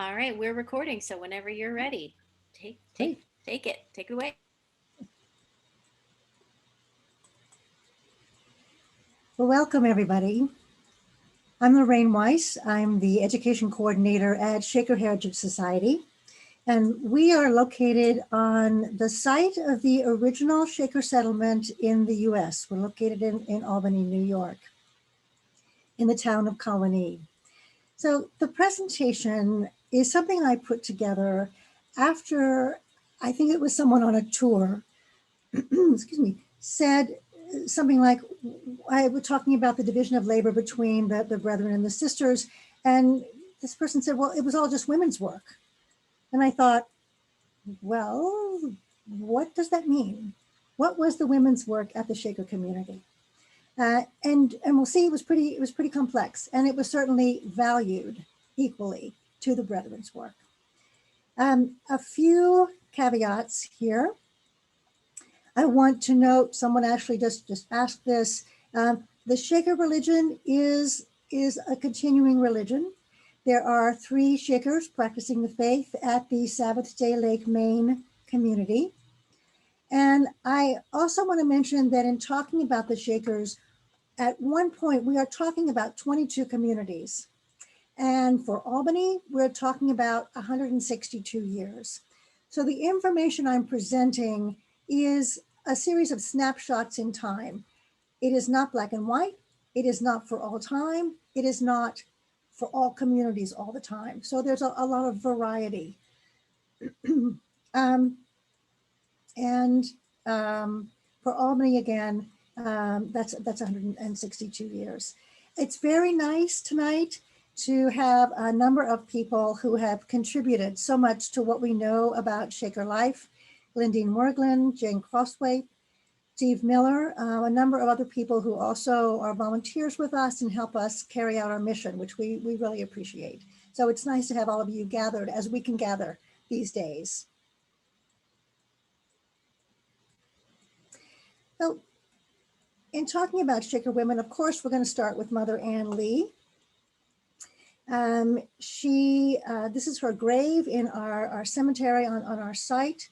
All right, we're recording, so whenever you're ready, take take Great. take it. Take it away. Well, welcome everybody. I'm Lorraine Weiss. I'm the education coordinator at Shaker Heritage Society, and we are located on the site of the original Shaker settlement in the US. We're located in Albany, New York, in the town of Colony. So the presentation is something I put together after, I think it was someone on a tour, excuse me, said something like, I was talking about the division of labor between the brethren and the sisters. And this person said, well, it was all just women's work. And I thought, well, what does that mean? What was the women's work at the Shaker community? And we'll see, it was pretty complex, and it was certainly valued equally to the brethren's work. A few caveats here. I want to note, someone actually just asked this. The Shaker religion is a continuing religion. There are 3 Shakers practicing the faith at the Sabbath Day Lake, Maine community. And I also want to mention that in talking about the Shakers, at one point we are talking about 22 communities. And for Albany, we're talking about 162 years. So the information I'm presenting is a series of snapshots in time. It is not black and white. It is not for all time. It is not for all communities all the time. So there's a lot of variety. um, and for Albany again, that's 162 years. It's very nice tonight to have a number of people who have contributed so much to what we know about Shaker life. Glendine Morgan, Jane Crossway, Steve Miller, a number of other people who also are volunteers with us and help us carry out our mission, which we really appreciate. So it's nice to have all of you gathered as we can gather these days. So in talking about Shaker women, of course, we're going to start with Mother Ann Lee. This is her grave in our cemetery on our site.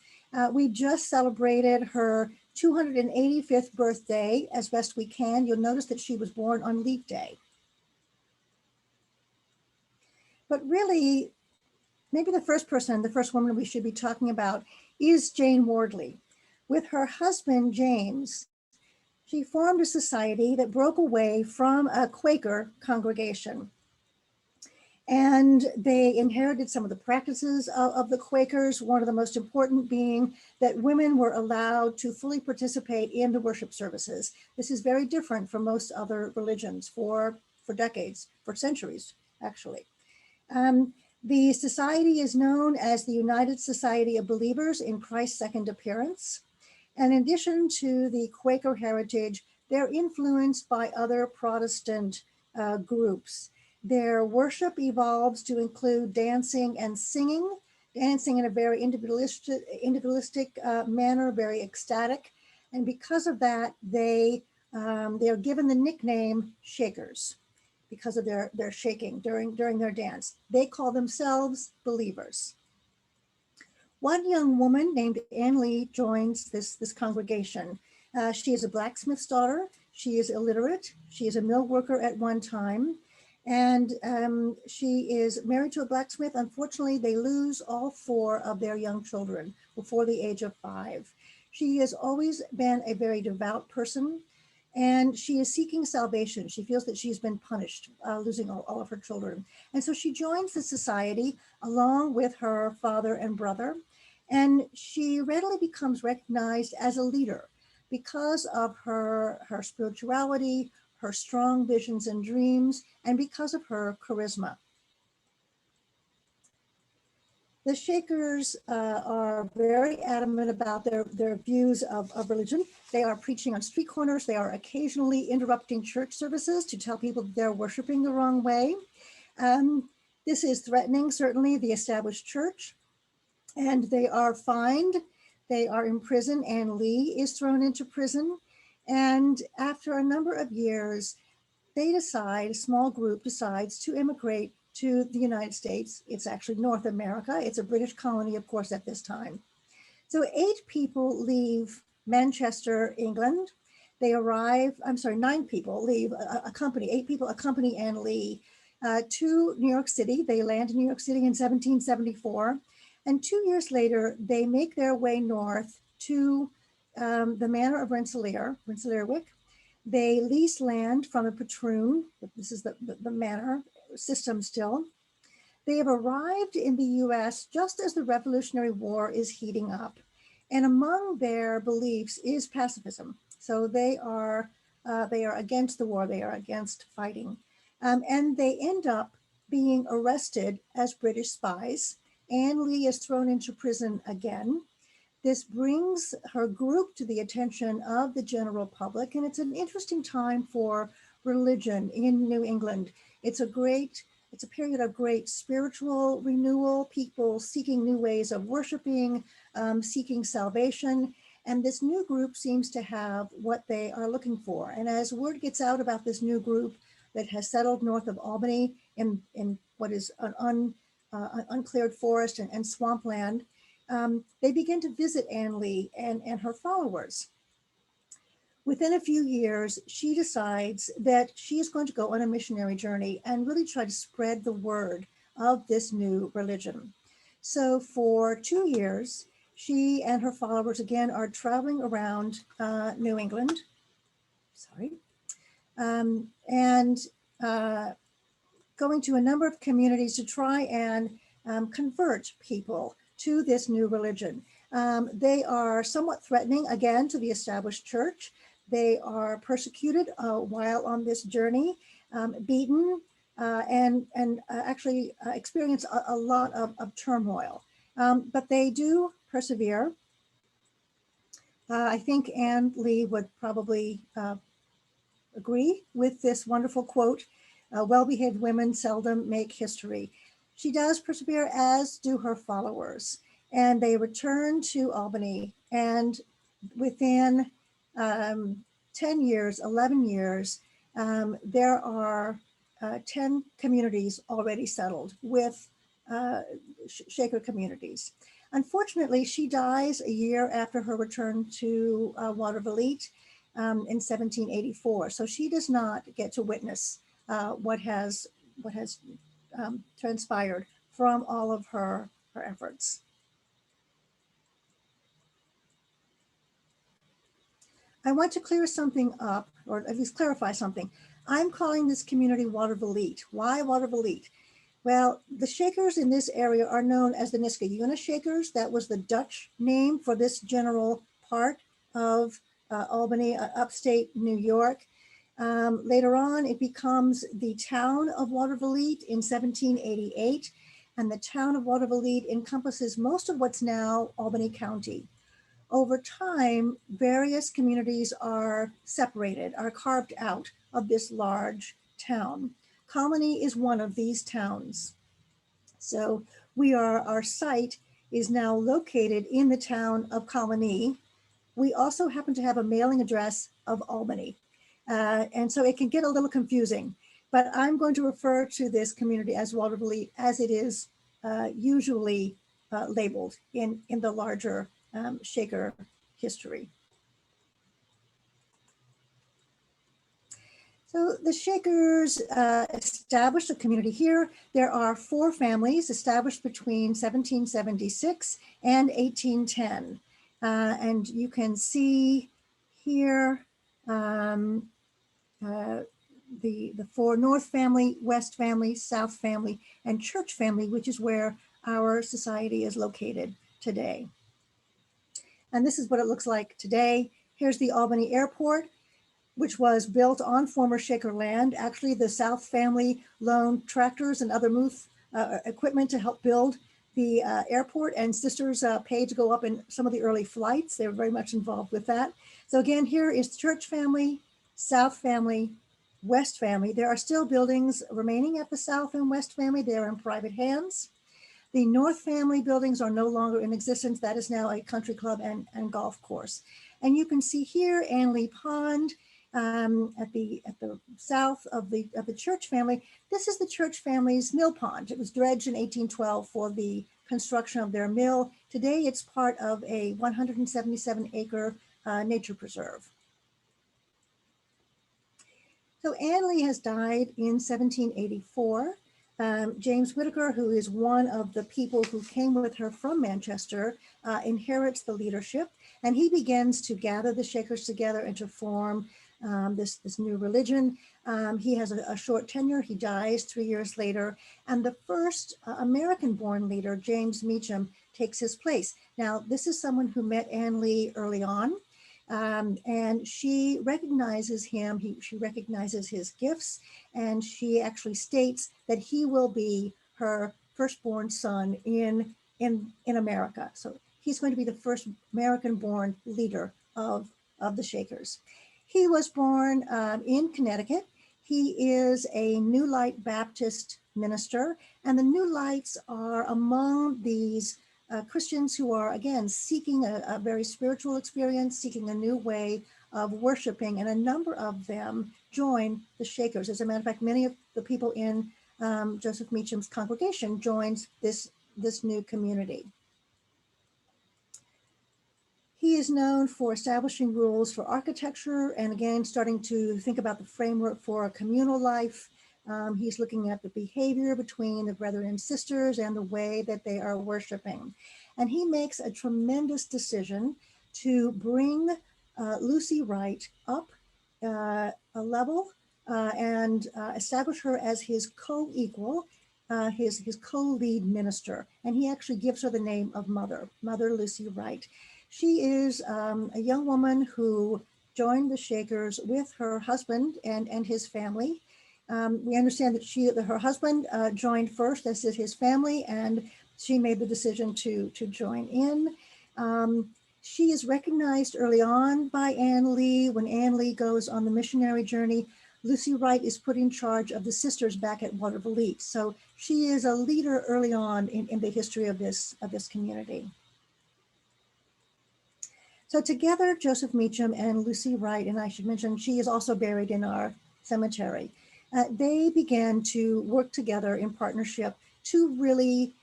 We just celebrated her 285th birthday as best we can. You'll notice that she was born on Leap Day. But really, maybe the first woman we should be talking about is Jane Wardley. With her husband, James, she formed a society that broke away from a Quaker congregation. And they inherited some of the practices of the Quakers, one of the most important being that women were allowed to fully participate in the worship services. This is very different from most other religions for decades, for centuries, actually. The society is known as the United Society of Believers in Christ's Second Appearance. And in addition to the Quaker heritage, they're influenced by other Protestant groups. Their worship evolves to include dancing and singing, dancing in a very individualistic manner, very ecstatic. And because of that, they are given the nickname Shakers because of their shaking during their dance. They call themselves believers. One young woman named Ann Lee joins this congregation. She is a blacksmith's daughter. She is illiterate. She is a mill worker at one time. And she is married to a blacksmith. Unfortunately, they lose all 4 of their young children before the age of 5. She has always been a very devout person, and she is seeking salvation. She feels that she's been punished, losing all of her children. And so she joins the society along with her father and brother, and she readily becomes recognized as a leader because of her spirituality, her strong visions and dreams, and because of her charisma. The Shakers are very adamant about their views of religion. They are preaching on street corners. They are occasionally interrupting church services to tell people that they're worshiping the wrong way. This is threatening, certainly, the established church, and they are fined. They are imprisoned, and Lee is thrown into prison. And after a number of years, a small group decides to immigrate to the United States. It's actually North America. It's a British colony, of course, at this time. So 8 people leave Manchester, England. They arrive, I'm sorry, 9 people leave a company, 8 people accompany Anne Lee to New York City. They land in New York City in 1774. And 2 years later, they make their way north to the manor of Rensselaerwyck. They lease land from a patroon. This is the manor system still. They have arrived in the US just as the Revolutionary War is heating up. And among their beliefs is pacifism. So they are against the war, they are against fighting. And they end up being arrested as British spies. Anne Lee is thrown into prison again. This brings her group to the attention of the general public, and it's an interesting time for religion in New England. It's a period of great spiritual renewal, people seeking new ways of worshiping, seeking salvation. And this new group seems to have what they are looking for. And as word gets out about this new group that has settled north of Albany in what is an uncleared forest and swampland, they begin to visit Anne Lee and her followers. Within a few years, she decides that she is going to go on a missionary journey and really try to spread the word of this new religion. So for 2 years, she and her followers again are traveling around New England, and going to a number of communities to try and convert people to this new religion. They are somewhat threatening, again, to the established church. They are persecuted while on this journey, beaten, and actually experience a lot of turmoil. But they do persevere. I think Anne Lee would probably agree with this wonderful quote, well-behaved women seldom make history. She does persevere, as do her followers. And they return to Albany, and within 10 years, 11 years, there are 10 communities already settled with Shaker communities. Unfortunately, she dies a year after her return to Watervliet in 1784. So she does not get to witness what has transpired from all of her efforts. I want to clear something up, or at least clarify something. I'm calling this community Watervliet. Why Watervliet? Well, the Shakers in this area are known as the Niskayuna Shakers. That was the Dutch name for this general part of Albany, upstate New York. Later on, it becomes the town of Watervliet in 1788, and the town of Watervliet encompasses most of what's now Albany County. Over time, various communities are separated, are carved out of this large town. Colony is one of these towns. So our site is now located in the town of Colony. We also happen to have a mailing address of Albany. And so it can get a little confusing, but I'm going to refer to this community as Watervliet as it is usually labeled in the larger Shaker history. So the Shakers established a community here. There are 4 families established between 1776 and 1810. And you can see here the 4 North family, West family, South family, and Church family, which is where our society is located today. And this is what it looks like today. Here's the Albany Airport, which was built on former Shaker land. Actually, the South family loaned tractors and other equipment to help build the airport, and sisters paid to go up in some of the early flights. They were very much involved with that. So again, here is Church family, South family, West family. There are still buildings remaining at the South and West family. They are in private hands. The North family buildings are no longer in existence. That is now a country club and golf course. And you can see here Anne Lee Pond at the south of the Church family. This is the Church family's mill pond. It was dredged in 1812 for the construction of their mill. Today, it's part of a 177-acre nature preserve. So Anne Lee has died in 1784. James Whitaker, who is one of the people who came with her from Manchester, inherits the leadership, and he begins to gather the Shakers together and to form this new religion. He has a short tenure. He dies 3 years later, and the first American-born leader, James Meacham, takes his place. Now, this is someone who met Anne Lee early on. And she recognizes him, she recognizes his gifts, and she actually states that he will be her firstborn son in America. So he's going to be the first American-born leader of the Shakers. He was born in Connecticut. He is a New Light Baptist minister, and the New Lights are among these Christians who are, again, seeking a very spiritual experience, seeking a new way of worshiping, and a number of them join the Shakers. As a matter of fact, many of the people in Joseph Meacham's congregation joins this new community. He is known for establishing rules for architecture and, again, starting to think about the framework for a communal life. He's looking at the behavior between the brethren and sisters and the way that they are worshiping. And he makes a tremendous decision to bring Lucy Wright up a level and establish her as his co-equal, his co-lead minister. And he actually gives her the name of Mother Lucy Wright. She is a young woman who joined the Shakers with her husband and his family. We understand that her husband joined first, as did his family, and she made the decision to join in. She is recognized early on by Anne Lee. When Anne Lee goes on the missionary journey, Lucy Wright is put in charge of the sisters back at Waterville. So she is a leader early on in the history of this community. So together, Joseph Meacham and Lucy Wright, and I should mention she is also buried in our cemetery, they began to work together in partnership to really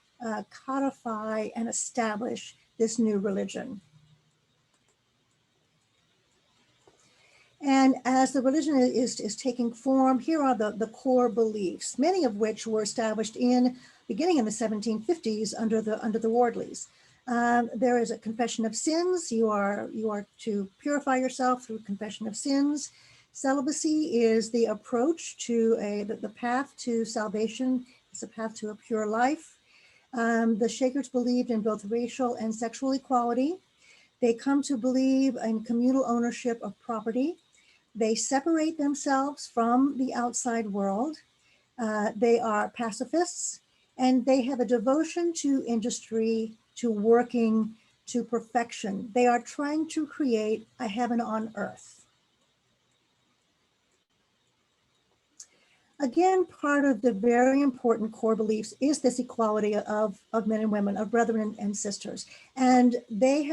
codify and establish this new religion. And as the religion is taking form, here are the core beliefs, many of which were established beginning in the 1750s under the Wardleys. There is a confession of sins. You are to purify yourself through confession of sins. Celibacy is the approach to the path to salvation. It's a path to a pure life. The Shakers believed in both racial and sexual equality. They come to believe in communal ownership of property. They separate themselves from the outside world. They are pacifists, and they have a devotion to industry, to working, to perfection. They are trying to create a heaven on earth. Again, part of the very important core beliefs is this equality of men and women, of brethren and sisters. And they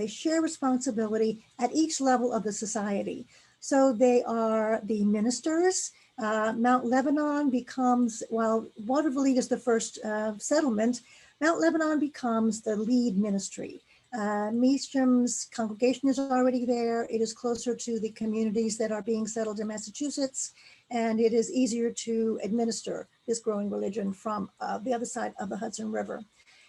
share responsibility at each level of the society. So they are the ministers. Mount Lebanon becomes, while Waterville is the first settlement, Mount Lebanon becomes the lead ministry. Meacham's congregation is already there. It is closer to the communities that are being settled in Massachusetts, and it is easier to administer this growing religion from the other side of the Hudson River.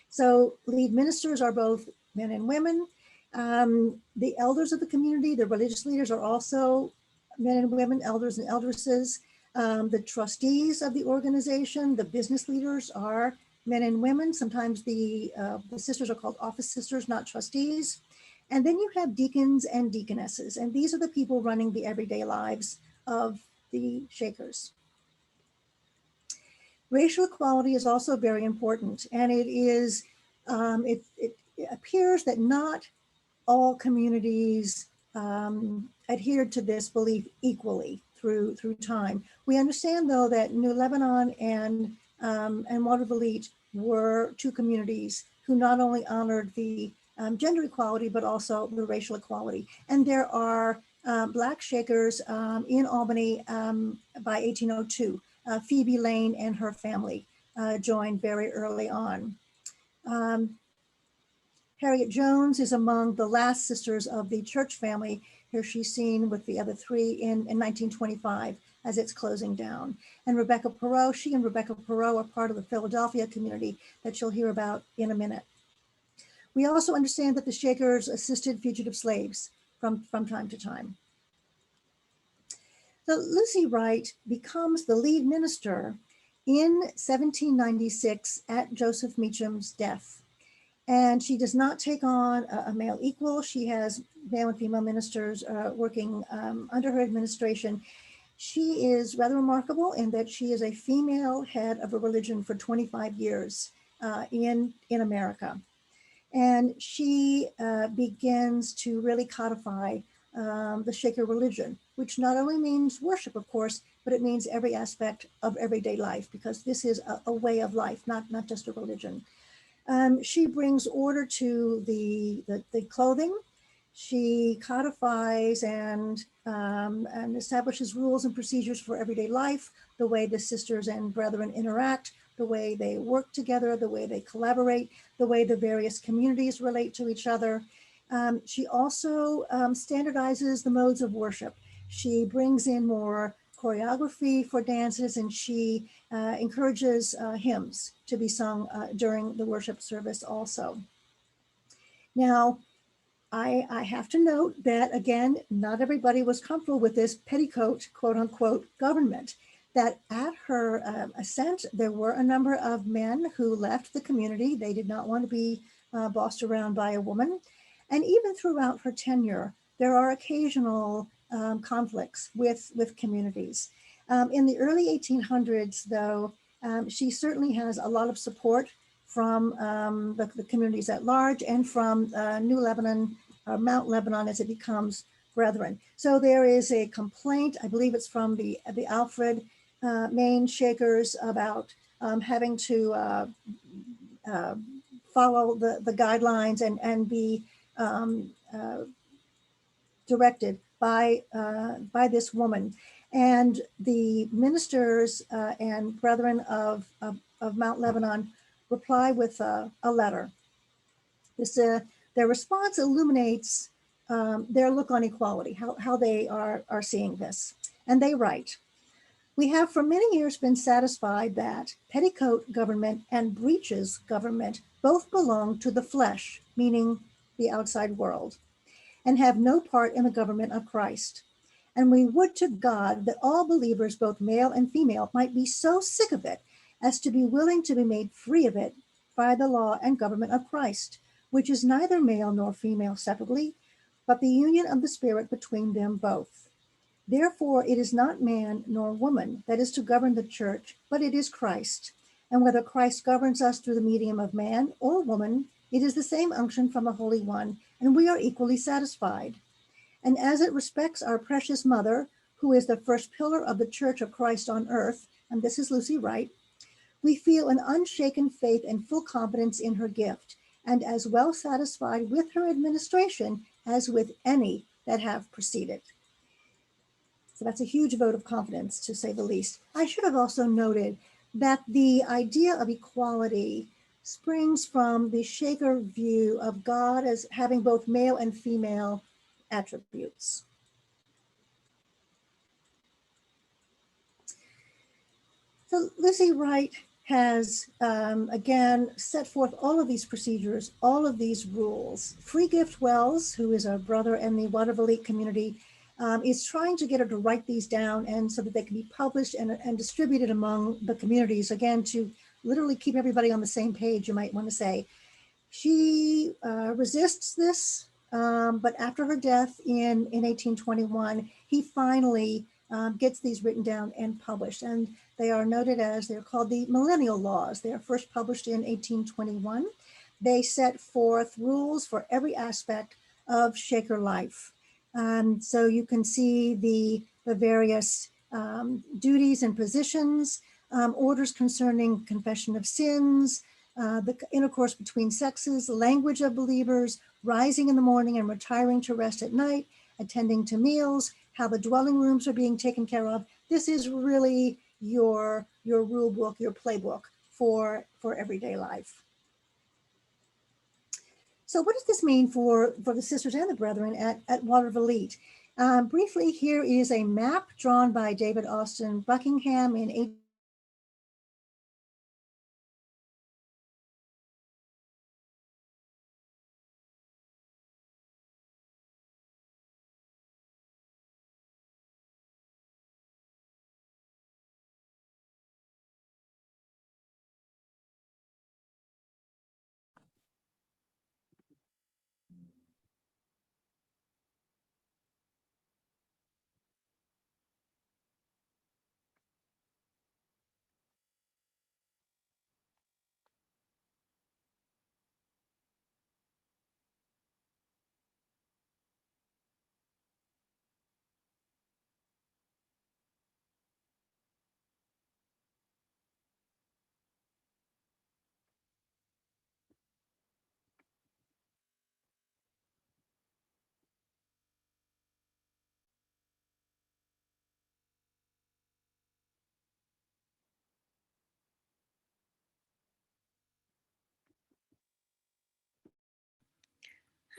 So lead ministers are both men and women. The elders of the community, the religious leaders, are also men and women, elders and eldresses. The trustees of the organization, the business leaders, are men and women. Sometimes the sisters are called office sisters, not trustees. And then you have deacons and deaconesses, and these are the people running the everyday lives of the Shakers. Racial equality is also very important, and it appears that not all communities adhered to this belief equally through time. We understand, though, that New Lebanon and Waterville were two communities who not only honored the gender equality, but also the racial equality. And there are Black Shakers in Albany by 1802. Phoebe Lane and her family joined very early on. Um, Harriet Jones is among the last sisters of the church family. Here she's seen with the other three in 1925 as it's closing down. And Rebecca Perot, she and Rebecca Perot are part of the Philadelphia community that you'll hear about in a minute. We also understand that the Shakers assisted fugitive slaves from time to time. So Lucy Wright becomes the lead minister in 1796 at Joseph Meacham's death. And she does not take on a male equal. She has male and female ministers working under her administration. She is rather remarkable in that she is a female head of a religion for 25 years in America. And she begins to really codify the Shaker religion, which not only means worship, of course, but it means every aspect of everyday life, because this is a way of life, not just a religion. She brings order to the clothing. She codifies and establishes rules and procedures for everyday life, the way the sisters and brethren interact, the way they work together, the way they collaborate, the way the various communities relate to each other. She also standardizes the modes of worship. She brings in more choreography for dances, and she encourages hymns to be sung during the worship service also. Now, I have to note that, again, not everybody was comfortable with this petticoat, quote unquote, government, that at her ascent, there were a number of men who left the community. They did not want to be bossed around by a woman. And even throughout her tenure, there are occasional conflicts with communities. In the early 1800s, though, she certainly has a lot of support from the communities at large and from New Lebanon, Mount Lebanon as it becomes Brethren. So there is a complaint, I believe it's from the Alfred Maine Shakers, about having to follow the guidelines and be directed by this woman. And the ministers and brethren of Mount Lebanon reply with a letter. Their response illuminates their look on equality, how they are seeing this. And they write, "We have for many years been satisfied that petticoat government and breeches government both belong to the flesh, meaning the outside world, and have no part in the government of Christ. And we would to God that all believers, both male and female, might be so sick of it as to be willing to be made free of it by the law and government of Christ, which is neither male nor female separately, but the union of the Spirit between them both. Therefore, it is not man nor woman that is to govern the church, but it is Christ. And whether Christ governs us through the medium of man or woman, it is the same unction from the Holy One, and we are equally satisfied. And as it respects our precious mother, who is the first pillar of the Church of Christ on earth, and this is Lucy Wright, we feel an unshaken faith and full confidence in her gift, and as well satisfied with her administration as with any that have preceded." So that's a huge vote of confidence, to say the least. I should have also noted that the idea of equality springs from the Shaker view of God as having both male and female attributes. So Lucy Wright has, again, set forth all of these procedures, all of these rules. Free Gift Wells, who is a brother in the Waterville community, is trying to get her to write these down, and so that they can be published and distributed among the communities, again, to literally keep everybody on the same page, you might want to say. She resists this, but after her death in 1821, he finally gets these written down and published. And they are noted as, they're called the Millennial Laws. They are first published in 1821. They set forth rules for every aspect of Shaker life. So you can see the various duties and positions, orders concerning confession of sins, the intercourse between sexes, language of believers, rising in the morning and retiring to rest at night, attending to meals, how the dwelling rooms are being taken care of. This is really your rule book, your playbook for everyday life. So what does this mean for the sisters and the brethren at Watervliet? Briefly, here is a map drawn by David Austin Buckingham in 18.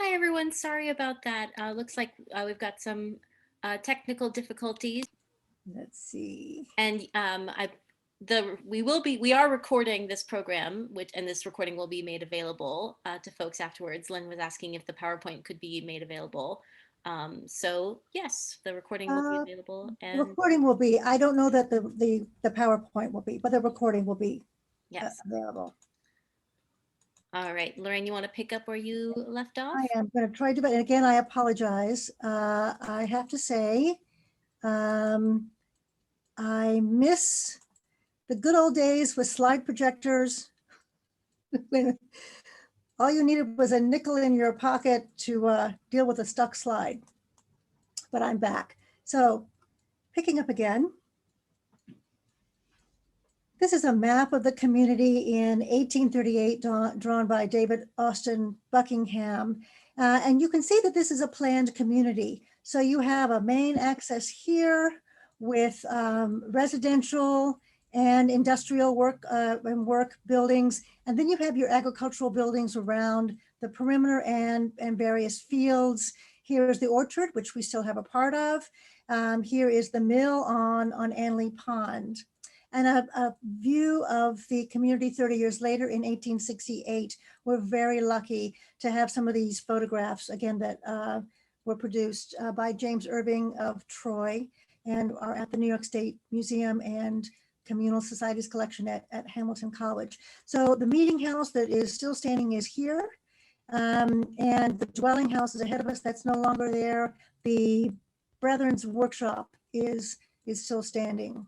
Hi, everyone. Sorry about that. Looks like we've got some technical difficulties, Let's see. and we are recording this program, and this recording will be made available to folks afterwards. Lynn was asking if the PowerPoint could be made available. So yes, the recording will be available, The and recording will be, I don't know that the PowerPoint will be, but the recording will be yes. available. All right, Lorraine, you want to pick up where you left off? I am going to try to, but again, I apologize. I have to say, I miss the good old days with slide projectors when all you needed was a nickel in your pocket to deal with a stuck slide. But I'm back. So picking up again. This is a map of the community in 1838 drawn by David Austin Buckingham. And you can see that this is a planned community. So you have a main access here with residential and industrial work buildings. And then you have your agricultural buildings around the perimeter and various fields. Here is the orchard, which we still have a part of. Here is the mill on Anley Pond. And a view of the community 30 years later in 1868. We're very lucky to have some of these photographs, again, that were produced by James Irving of Troy and are at the New York State Museum and Communal Societies collection at Hamilton College. So the meeting house that is still standing is here. And the dwelling house is ahead of us. That's no longer there. The Brethren's workshop is still standing.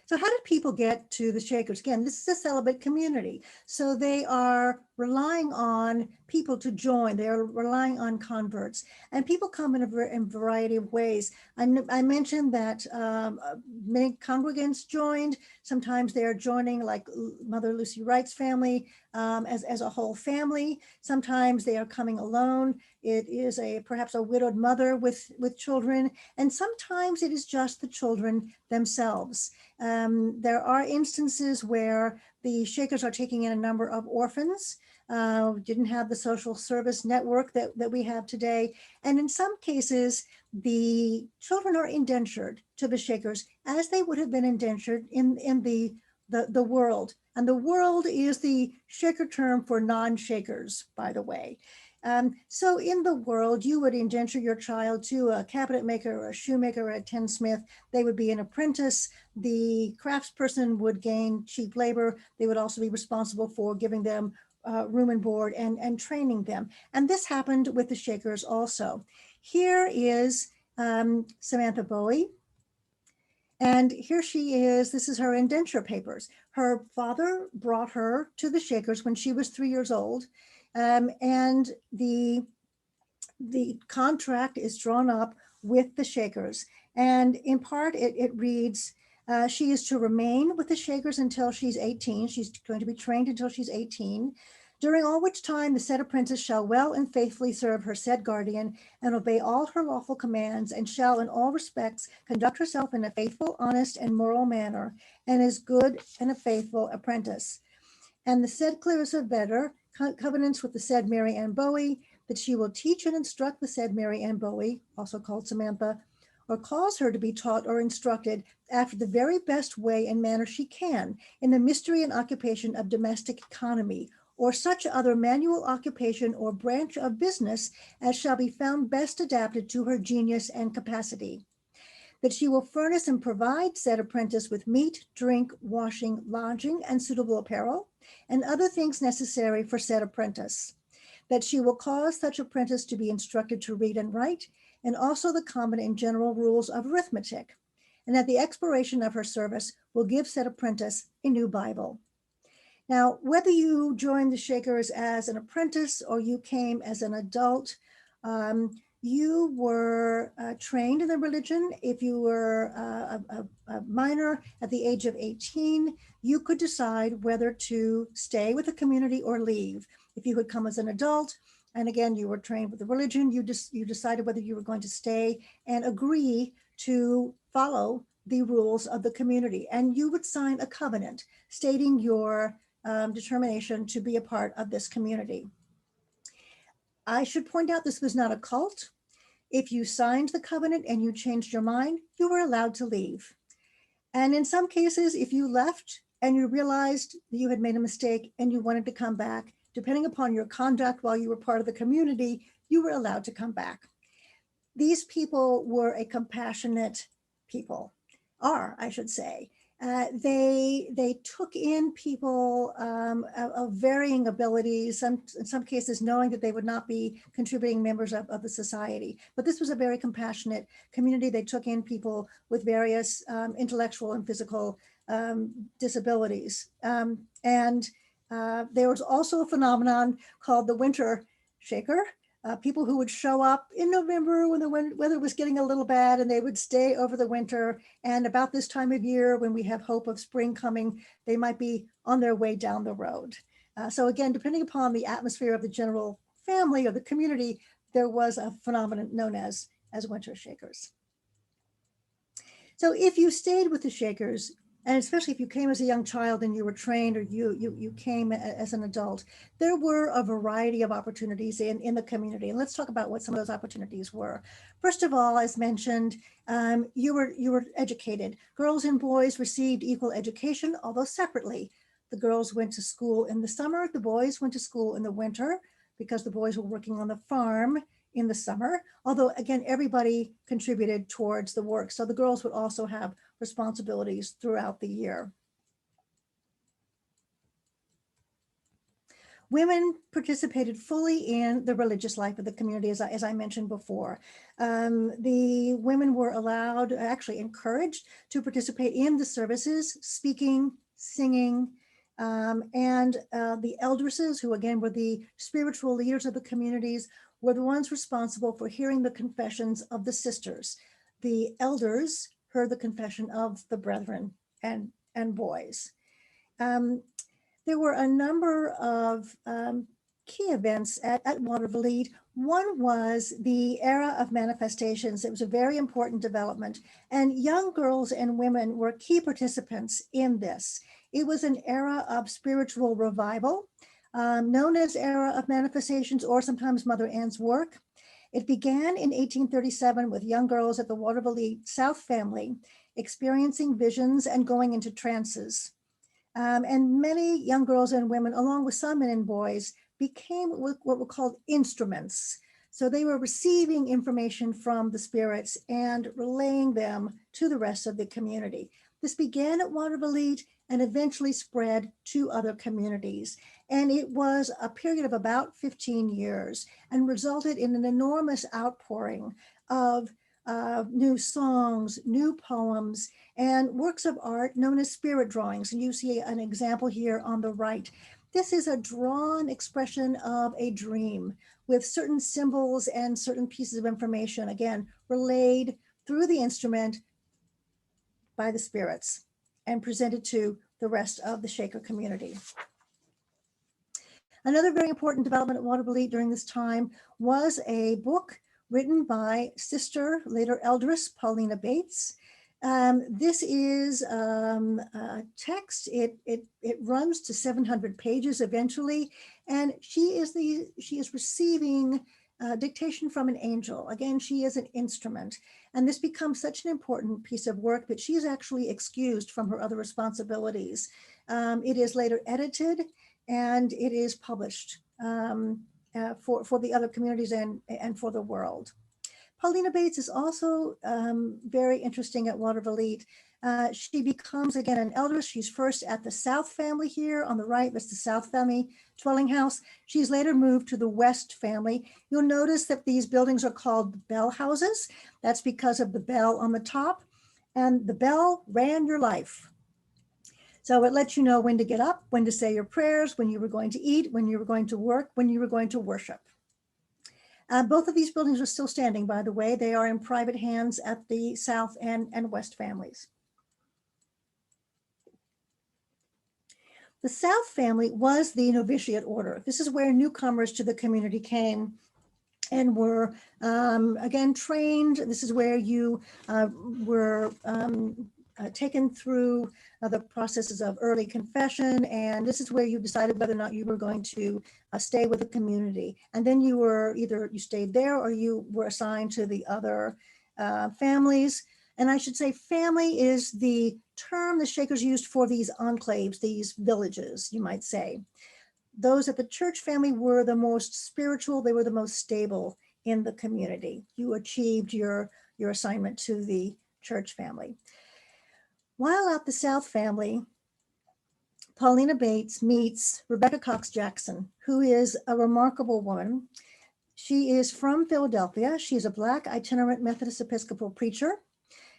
So how did people get to the Shakers? Again, this is a celibate community. So they are relying on people to join. They're relying on converts. And people come in a variety of ways. I mentioned that many congregants joined. Sometimes they are joining, like Mother Lucy Wright's family, as a whole family. Sometimes they are coming alone. It is perhaps a widowed mother with children. And sometimes it is just the children themselves. There are instances where the Shakers are taking in a number of orphans, didn't have the social service network that we have today. And in some cases, the children are indentured to the Shakers as they would have been indentured in the world. And the world is the Shaker term for non-Shakers, by the way. So in the world, you would indenture your child to a cabinet maker or a shoemaker or a tinsmith. They would be an apprentice. The craftsperson would gain cheap labor. They would also be responsible for giving them room and board and training them. And this happened with the Shakers also. Here is Samantha Bowie. And here she is. This is her indenture papers. Her father brought her to the Shakers when she was 3 years old. And the contract is drawn up with the Shakers. And in part, it reads, she is to remain with the Shakers until she's 18. She's going to be trained until she's 18. during all which time the said apprentice shall well and faithfully serve her said guardian and obey all her lawful commands, and shall in all respects conduct herself in a faithful, honest, and moral manner, and is good and a faithful apprentice. And the said Clarissa Vedder covenants with the said Mary Ann Bowie that she will teach and instruct the said Mary Ann Bowie, also called Samantha, or cause her to be taught or instructed after the very best way and manner she can in the mystery and occupation of domestic economy, or such other manual occupation or branch of business as shall be found best adapted to her genius and capacity. That she will furnish and provide said apprentice with meat, drink, washing, lodging, and suitable apparel, and other things necessary for said apprentice. That she will cause such apprentice to be instructed to read and write, and also the common and general rules of arithmetic. And at the expiration of her service will give said apprentice a new Bible. Now, whether you joined the Shakers as an apprentice or you came as an adult, you were trained in the religion. If you were a minor at the age of 18, you could decide whether to stay with the community or leave. If you had come as an adult, and again, you were trained with the religion, you decided whether you were going to stay and agree to follow the rules of the community. And you would sign a covenant stating your determination to be a part of this community. I should point out this was not a cult. If you signed the covenant and you changed your mind, you were allowed to leave. And in some cases, if you left and you realized that you had made a mistake and you wanted to come back, depending upon your conduct while you were part of the community, you were allowed to come back. These people were a compassionate people, I should say. They took in people of varying abilities, in some cases knowing that they would not be contributing members of the society. But this was a very compassionate community. They took in people with various intellectual and physical disabilities. And there was also a phenomenon called the winter shaker. People who would show up in November when the weather was getting a little bad, and they would stay over the winter. And about this time of year, when we have hope of spring coming, they might be on their way down the road. So again, depending upon the atmosphere of the general family or the community, there was a phenomenon known as winter shakers. So if you stayed with the Shakers, and especially if you came as a young child and you were trained, or you came as an adult, there were a variety of opportunities in the community. And let's talk about what some of those opportunities were. First of all, as mentioned, you were educated. Girls and boys received equal education, although separately. The girls went to school in the summer, the boys went to school in the winter, because the boys were working on the farm in the summer, although again, everybody contributed towards the work. So the girls would also have responsibilities throughout the year. Women participated fully in the religious life of the community, as I mentioned before. The women were allowed, actually encouraged, to participate in the services, speaking, singing, and the eldresses, who again were the spiritual leaders of the communities, were the ones responsible for hearing the confessions of the sisters. The elders heard the confession of the brethren and boys. There were a number of key events at Watervliet. One was the era of manifestations. It was a very important development, and young girls and women were key participants in this. It was an era of spiritual revival, known as era of manifestations, or sometimes Mother Ann's work. It began in 1837 with young girls at the Watervliet South family experiencing visions and going into trances. And many young girls and women, along with some men and boys, became what were called instruments. So they were receiving information from the spirits and relaying them to the rest of the community. This began at Watervliet and eventually spread to other communities. And it was a period of about 15 years and resulted in an enormous outpouring of new songs, new poems, and works of art known as spirit drawings. And you see an example here on the right. This is a drawn expression of a dream with certain symbols and certain pieces of information, again, relayed through the instrument by the spirits and presented to the rest of the Shaker community. Another very important development at Watervliet during this time was a book written by Sister, later Eldress, Paulina Bates. This is a text. It runs to 700 pages eventually, and she is receiving dictation from an angel. Again, she is an instrument, and this becomes such an important piece of work that she is actually excused from her other responsibilities. It is later edited, and it is published for the other communities and for the world. Paulina Bates is also very interesting at Watervliet. She becomes, again, an elder. She's first at the South family here on the right. That's the South family dwelling house. She's later moved to the West family. You'll notice that these buildings are called bell houses. That's because of the bell on the top. And the bell ran your life. So it lets you know when to get up, when to say your prayers, when you were going to eat, when you were going to work, when you were going to worship. Both of these buildings are still standing, by the way. They are in private hands at the South and West families. The South family was the novitiate order. This is where newcomers to the community came and were, again, trained. This is where you were taken through the processes of early confession, and this is where you decided whether or not you were going to stay with the community. And then you were either you stayed there or you were assigned to the other families. And I should say family is the term the Shakers used for these enclaves, these villages, you might say. Those at the church family were the most spiritual, they were the most stable in the community. You achieved your assignment to the church family. While at the South family, Paulina Bates meets Rebecca Cox Jackson, who is a remarkable woman. She is from Philadelphia. She's a Black itinerant Methodist Episcopal preacher.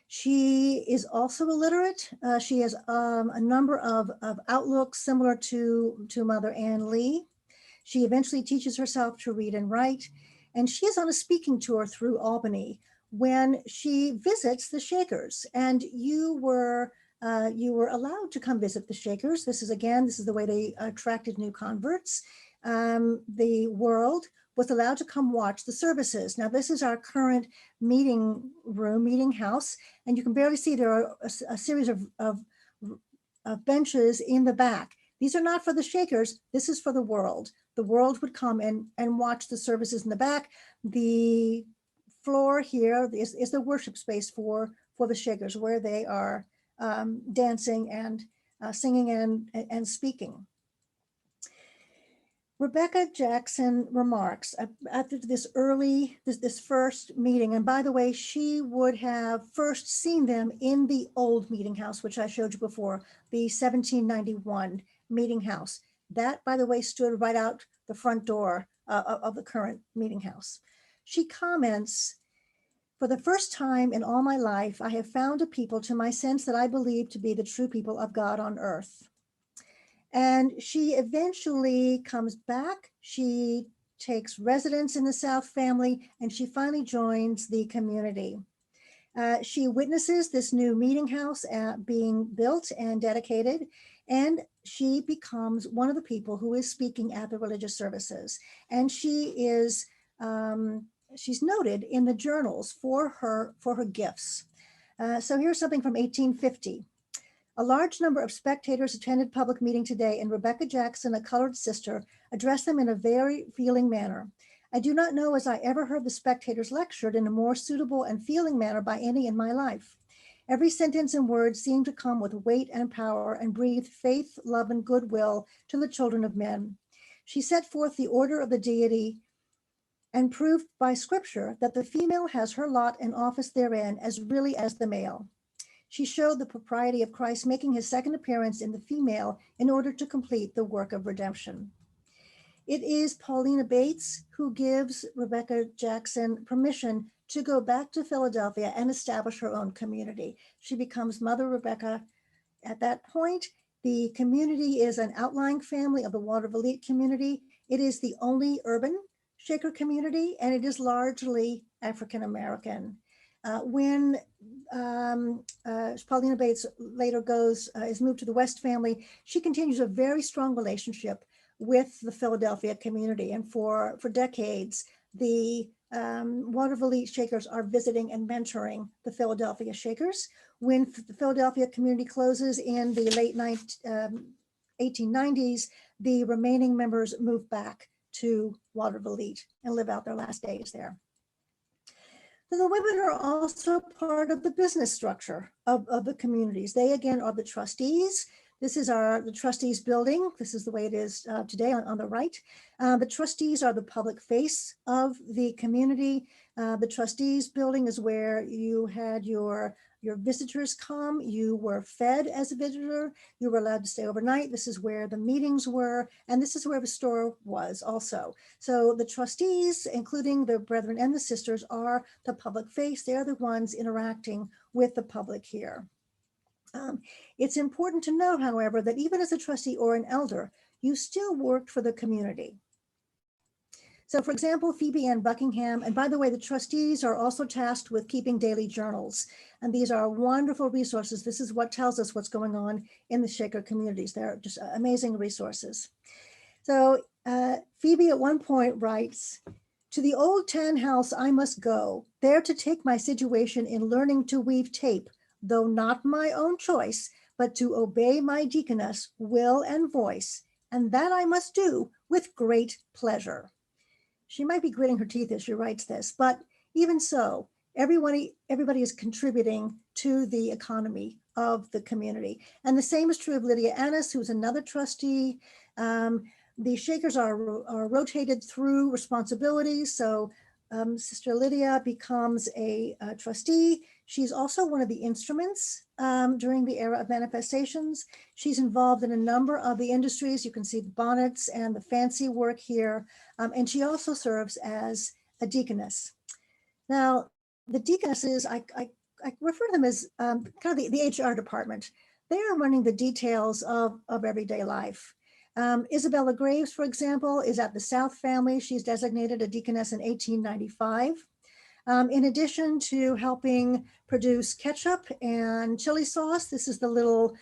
She is also illiterate. She has a number of outlooks similar to Mother Ann Lee. She eventually teaches herself to read and write, and she is on a speaking tour through Albany when she visits the Shakers. And you were allowed to come visit the Shakers. This is the way they attracted new converts. The world was allowed to come watch the services. Now, this is our current meeting room, meeting house, and you can barely see there are a series of benches in the back. These are not for the Shakers. This is for the world. The world would come and watch the services in the back. The floor here is the worship space for the Shakers, where they are dancing and singing and speaking. Rebecca Jackson remarks after this first meeting, and by the way, she would have first seen them in the old meeting house, which I showed you before, the 1791 meeting house. That, by the way, stood right out the front door of the current meeting house. She comments, "For the first time in all my life, I have found a people to my sense that I believe to be the true people of God on earth." And she eventually comes back. She takes residence in the South family, and she finally joins the community. She witnesses this new meeting house being built and dedicated, and she becomes one of the people who is speaking at the religious services. And she is she's noted in the journals for her gifts. So here's something from 1850. "A large number of spectators attended public meeting today, and Rebecca Jackson, a colored sister, addressed them in a very feeling manner. I do not know as I ever heard the spectators lectured in a more suitable and feeling manner by any in my life. Every sentence and word seemed to come with weight and power and breathed faith, love, and goodwill to the children of men. She set forth the order of the deity and proved by scripture that the female has her lot and office therein as really as the male. She showed the propriety of Christ making his second appearance in the female in order to complete the work of redemption." It is Paulina Bates who gives Rebecca Jackson permission to go back to Philadelphia and establish her own community. She becomes Mother Rebecca. At that point, the community is an outlying family of the Watervliet community. It is the only urban Shaker community, and it is largely African American. When Paulina Bates later is moved to the West family, she continues a very strong relationship with the Philadelphia community. And for decades, the Waterville Elite Shakers are visiting and mentoring the Philadelphia Shakers. When the Philadelphia community closes in the late 1890s, the remaining members move back to Waterville Elite and live out their last days there. So the women are also part of the business structure of the communities. They, again, are the trustees. This is the trustees building. This is the way it is today on the right. The trustees are the public face of the community. The trustees building is where you had your visitors come. You were fed as a visitor. You were allowed to stay overnight. This is where the meetings were. And this is where the store was also. So the trustees, including the brethren and the sisters, are the public face. They're the ones interacting with the public here. It's important to note, however, that even as a trustee or an elder, you still worked for the community. So for example, Phoebe Ann Buckingham, and by the way, the trustees are also tasked with keeping daily journals. And these are wonderful resources. This is what tells us what's going on in the Shaker communities. They're just amazing resources. So Phoebe at one point writes, "To the old tan house I must go, there to take my situation in learning to weave tape, though not my own choice, but to obey my deaconess will and voice, and that I must do with great pleasure." She might be gritting her teeth as she writes this, but even so, everybody is contributing to the economy of the community. And the same is true of Lydia Annis, who's another trustee. The Shakers are rotated through responsibilities. So Sister Lydia becomes a trustee. She's also one of the instruments during the era of manifestations. She's involved in a number of the industries. You can see the bonnets and the fancy work here. And she also serves as a deaconess. Now, the deaconesses, I refer to them as kind of the HR department. They are running the details of everyday life. Isabella Graves, for example, is at the South family. She's designated a deaconess in 1895. In addition to helping produce ketchup and chili sauce, this is the little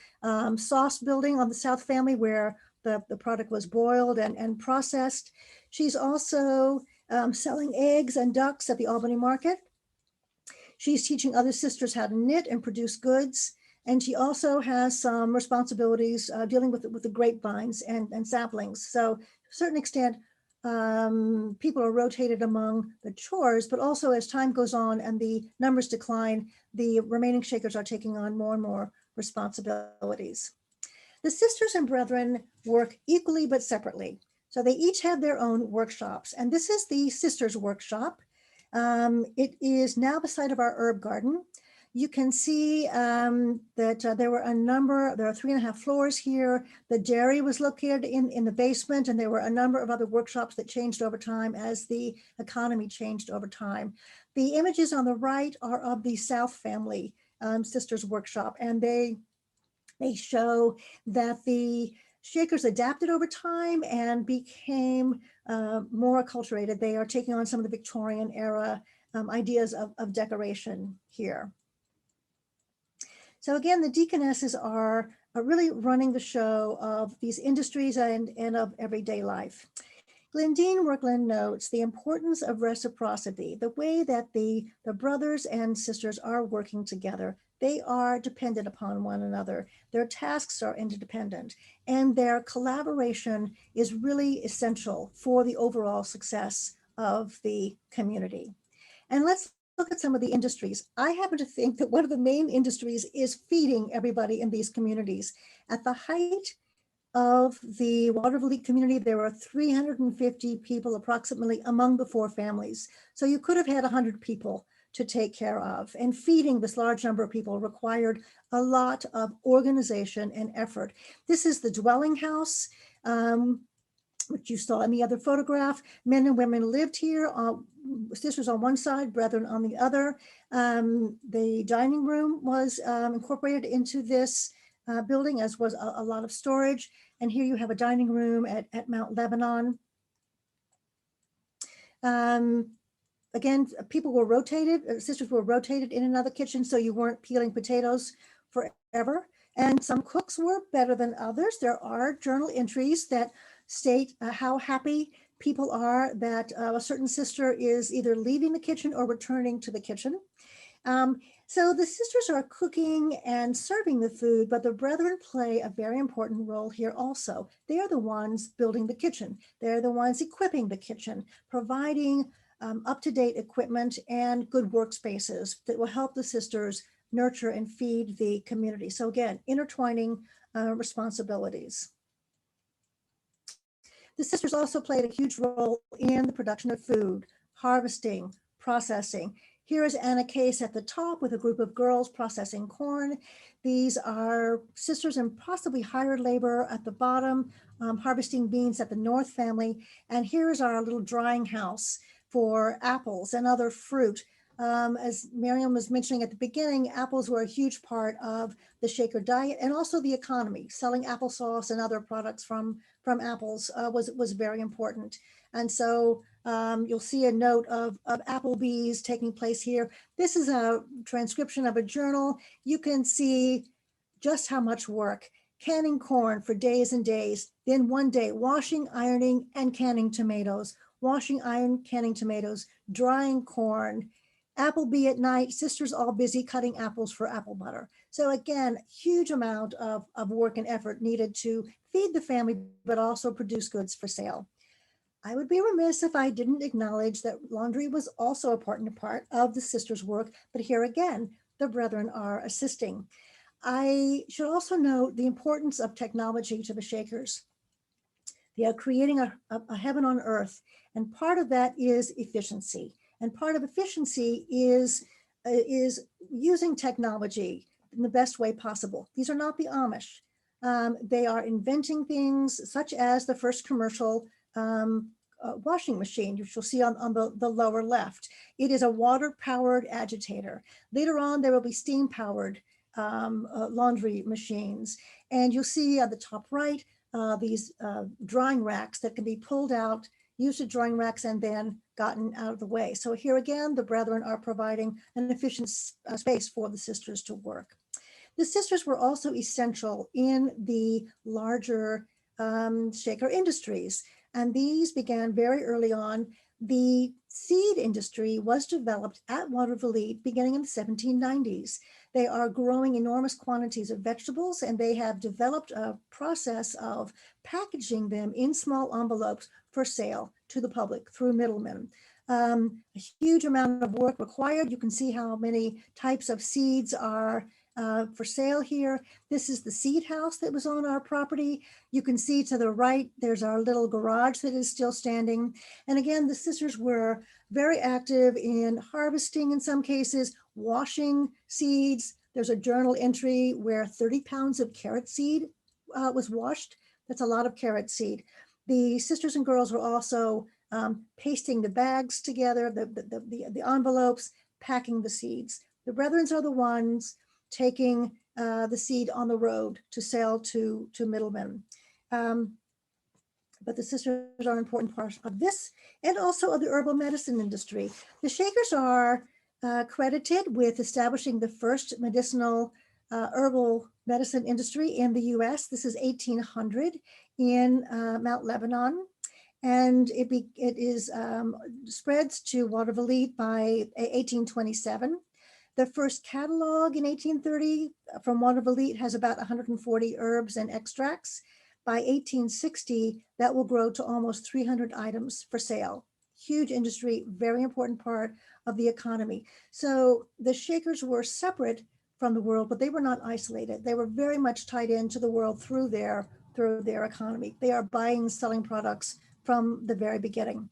sauce building on the South family where the product was boiled and processed. She's also selling eggs and ducks at the Albany market. She's teaching other sisters how to knit and produce goods. And she also has some responsibilities dealing with the grapevines and saplings. So to a certain extent, people are rotated among the chores, but also as time goes on and the numbers decline, the remaining Shakers are taking on more and more responsibilities. The sisters and brethren work equally but separately. So they each have their own workshops. And this is the sisters' workshop. It is now the site of our herb garden. You can see that there are 3.5 floors here. The dairy was located in the basement, and there were a number of other workshops that changed over time as the economy changed over time. The images on the right are of the South family sisters workshop, and they show that the Shakers adapted over time and became more acculturated. They are taking on some of the Victorian era ideas of decoration here. So again, the deaconesses are really running the show of these industries and of everyday life. Glendine Workland notes the importance of reciprocity, the way that the brothers and sisters are working together. They are dependent upon one another. Their tasks are interdependent, and their collaboration is really essential for the overall success of the community. And let's look at some of the industries. I happen to think that one of the main industries is feeding everybody in these communities. At the height of the Waterville Elite community, there were 350 people approximately among the 4 families. So you could have had 100 people to take care of. And feeding this large number of people required a lot of organization and effort. This is the dwelling house, which you saw in the other photograph. Men and women lived here, sisters on one side, brethren on the other. The dining room was incorporated into this building, as was a lot of storage. And here you have a dining room at Mount Lebanon. Again, people were rotated, sisters were rotated in another kitchen, so you weren't peeling potatoes forever. And some cooks were better than others. There are journal entries that state how happy people are that a certain sister is either leaving the kitchen or returning to the kitchen. Um, so the sisters are cooking and serving the food, but the brethren play a very important role here also. They are the ones building the kitchen. They're the ones equipping the kitchen, providing up-to-date equipment and good workspaces that will help the sisters nurture and feed the community. So again, intertwining responsibilities. The sisters also played a huge role in the production of food, harvesting, processing. Here is Anna Case at the top with a group of girls processing corn. These are sisters in possibly hired labor at the bottom, harvesting beans at the North family. And here's our little drying house for apples and other fruit. As Miriam was mentioning at the beginning, apples were a huge part of the Shaker diet and also the economy. Selling applesauce and other products from apples was very important. And so you'll see a note of Applebee's taking place here. This is a transcription of a journal. You can see just how much work. Canning corn for days and days. Then one day, washing, ironing, and canning tomatoes. Washing, iron, canning tomatoes, drying corn. Applebee at night, sisters all busy cutting apples for apple butter. So again, huge amount of work and effort needed to feed the family, but also produce goods for sale. I would be remiss if I didn't acknowledge that laundry was also a part of the sisters' work, but here again, the brethren are assisting. I should also note the importance of technology to the Shakers. They are creating a heaven on earth, and part of that is efficiency. And part of efficiency is using technology in the best way possible. These are not the Amish. They are inventing things such as the first commercial washing machine, which you'll see on the lower left. It is a water-powered agitator. Later on, there will be steam-powered laundry machines. And you'll see at the top right, these drying racks that can be pulled out, used as drying racks, and then gotten out of the way. So here again, the brethren are providing an efficient space for the sisters to work. The sisters were also essential in the larger Shaker industries, and these began very early on. The seed industry was developed at Watervliet beginning in the 1790s. They are growing enormous quantities of vegetables, and they have developed a process of packaging them in small envelopes for sale to the public through middlemen. A huge amount of work required. You can see how many types of seeds are for sale here. This is the seed house that was on our property. You can see to the right, there's our little garage that is still standing. And again, the sisters were very active in harvesting in some cases, washing seeds. There's a journal entry where 30 pounds of carrot seed was washed. That's a lot of carrot seed. The sisters and girls were also pasting the bags together, the envelopes, packing the seeds. The brethren are the ones taking the seed on the road to sell to middlemen. But the sisters are an important part of this and also of the herbal medicine industry. The Shakers are credited with establishing the first medicinal herbal medicine industry in the US. This is 1800 in Mount Lebanon. And it is spreads to Watervliet by 1827. The first catalog in 1830 from Watervliet has about 140 herbs and extracts. By 1860, that will grow to almost 300 items for sale. Huge industry, very important part of the economy. So the Shakers were separate from the world, but they were not isolated. They were very much tied into the world through their economy. They are buying and selling products from the very beginning.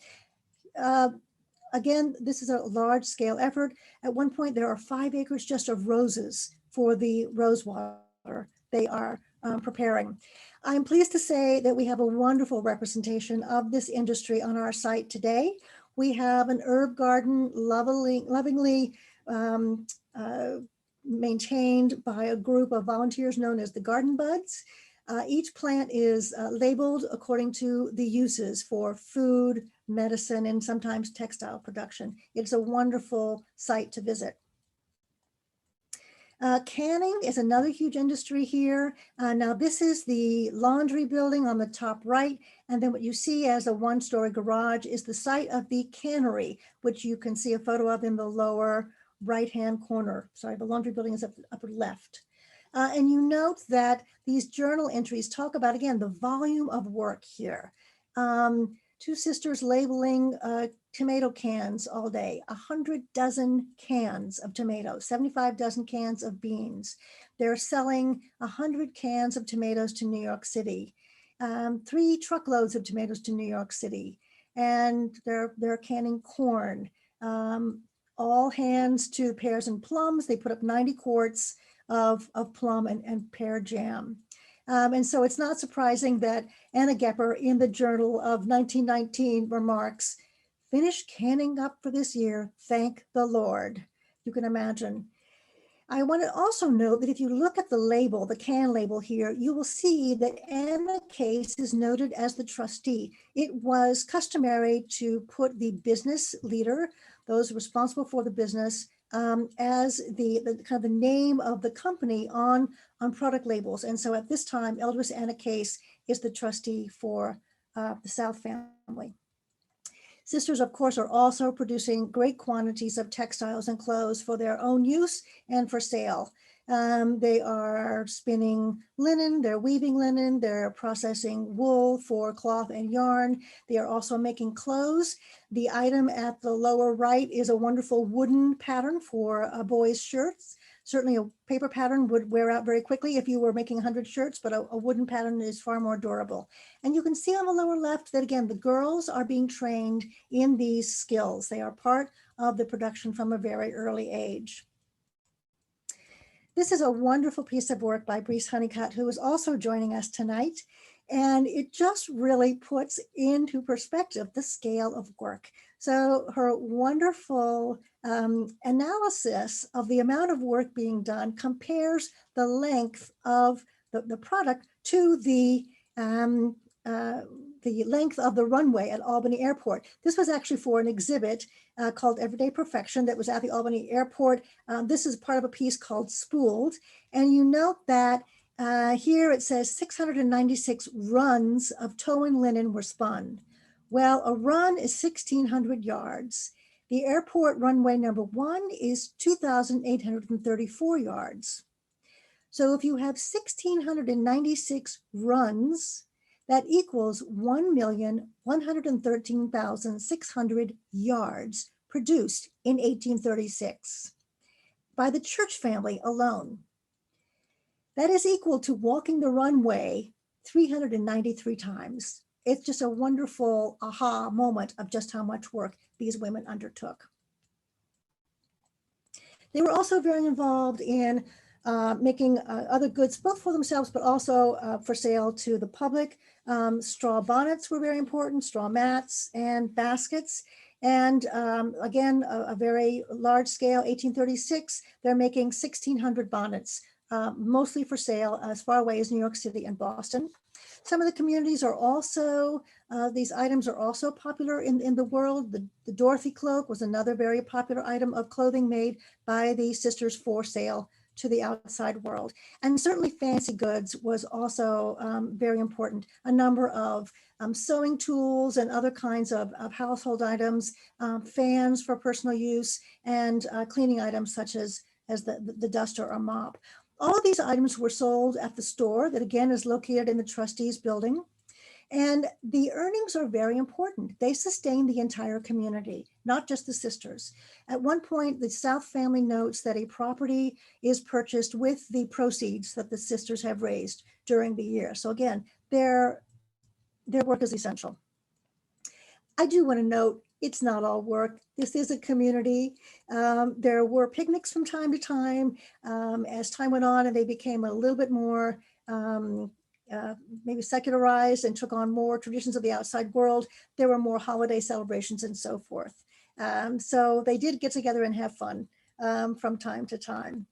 Again, this is a large scale effort. At one point, there are 5 acres just of roses for the rose water they are preparing. I'm pleased to say that we have a wonderful representation of this industry on our site today. We have an herb garden lovingly maintained by a group of volunteers known as the Garden Buds. Each plant is labeled according to the uses for food, medicine, and sometimes textile production. It's a wonderful site to visit. Canning is another huge industry here. Now this is the laundry building on the top right. And then what you see as a one-story garage is the site of the cannery, which you can see a photo of in the lower right-hand corner. Sorry, the laundry building is up the upper left. And you note that these journal entries talk about, again, the volume of work here. Two sisters labeling tomato cans all day, 100 dozen cans of tomatoes, 75 dozen cans of beans. They're selling 100 cans of tomatoes to New York City, 3 truckloads of tomatoes to New York City, and they're canning corn. All hands to pears and plums. They put up 90 quarts of plum and pear jam. And so it's not surprising that Anna Gepper in the Journal of 1919 remarks, finished canning up for this year, thank the Lord. You can imagine. I want to also note that if you look at the label, the can label here, you will see that Anna Case is noted as the trustee. It was customary to put the business leader, those responsible for the business, as the kind of the name of the company on product labels. And so at this time, Eldris Anna Case is the trustee for the South family. Sisters, of course, are also producing great quantities of textiles and clothes for their own use and for sale. They are spinning linen, they're weaving linen, they're processing wool for cloth and yarn. They are also making clothes. The item at the lower right is a wonderful wooden pattern for boys' shirts. Certainly a paper pattern would wear out very quickly if you were making 100 shirts, but a wooden pattern is far more durable. And you can see on the lower left that, again, the girls are being trained in these skills. They are part of the production from a very early age. This is a wonderful piece of work by Breese Honeycutt, who is also joining us tonight. And it just really puts into perspective the scale of work. So her wonderful analysis of the amount of work being done compares the length of the product to the length of the runway at Albany Airport. This was actually for an exhibit called Everyday Perfection that was at the Albany Airport. This is part of a piece called Spooled. And you note that here it says 696 runs of tow and linen were spun. Well, a run is 1,600 yards. The airport runway number 1 is 2,834 yards. So if you have 1,696 runs, that equals 1,113,600 yards produced in 1836 by the church family alone. That is equal to walking the runway 393 times. It's just a wonderful aha moment of just how much work these women undertook. They were also very involved in making other goods, both for themselves, but also for sale to the public. Straw bonnets were very important, straw mats and baskets. And again, a very large scale, 1836, they're making 1,600 bonnets, mostly for sale as far away as New York City and Boston. Some of the communities are also, these items are also popular in the world. The Dorothy cloak was another very popular item of clothing made by the sisters for sale to the outside world. And certainly fancy goods was also very important. A number of sewing tools and other kinds of household items, fans for personal use, and cleaning items such as the duster or mop. All of these items were sold at the store that again is located in the trustees building. And the earnings are very important. They sustain the entire community, not just the sisters. At one point, the South family notes that a property is purchased with the proceeds that the sisters have raised during the year. So again, their work is essential. I do want to note, it's not all work. This is a community. There were picnics from time to time. As time went on and they became a little bit more maybe secularized and took on more traditions of the outside world, there were more holiday celebrations and so forth. So they did get together and have fun from time to time.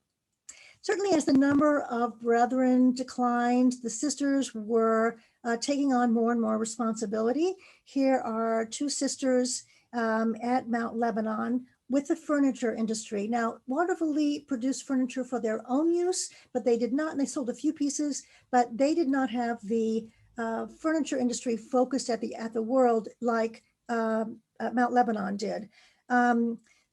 Certainly as the number of brethren declined, the sisters were taking on more and more responsibility. Here are two sisters at Mount Lebanon. with the furniture industry. Now, Waterville produced furniture for their own use, but they did not, and they sold a few pieces, but they did not have the furniture industry focused at the world like Mount Lebanon did.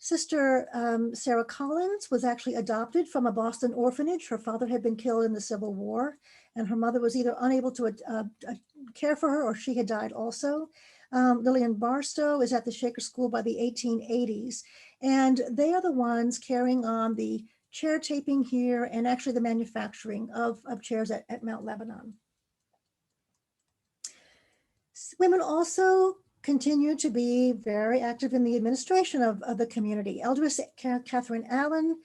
Sister Sarah Collins was actually adopted from a Boston orphanage. Her father had been killed in the Civil War, and her mother was either unable to care for her or she had died also. Lillian Barstow is at the Shaker School by the 1880s, and they are the ones carrying on the chair taping here and actually the manufacturing of chairs at Mount Lebanon. Women also continue to be very active in the administration of the community. Eldridge Catherine Allen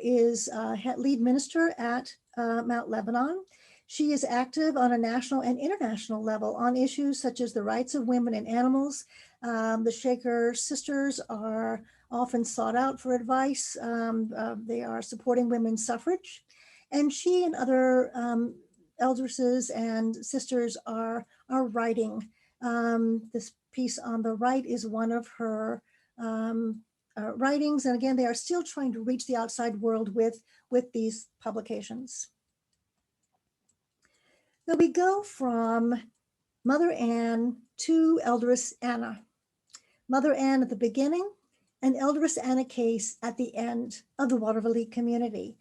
is lead minister at Mount Lebanon. She is active on a national and international level on issues such as the rights of women and animals. The Shaker sisters are often sought out for advice. They are supporting women's suffrage. And she and other eldresses and sisters are writing. This piece on the right is one of her writings. And again, they are still trying to reach the outside world with these publications. Now we go from Mother Ann to Eldress Anna. Mother Ann at the beginning and Eldress Anna Case at the end of the Waterville community.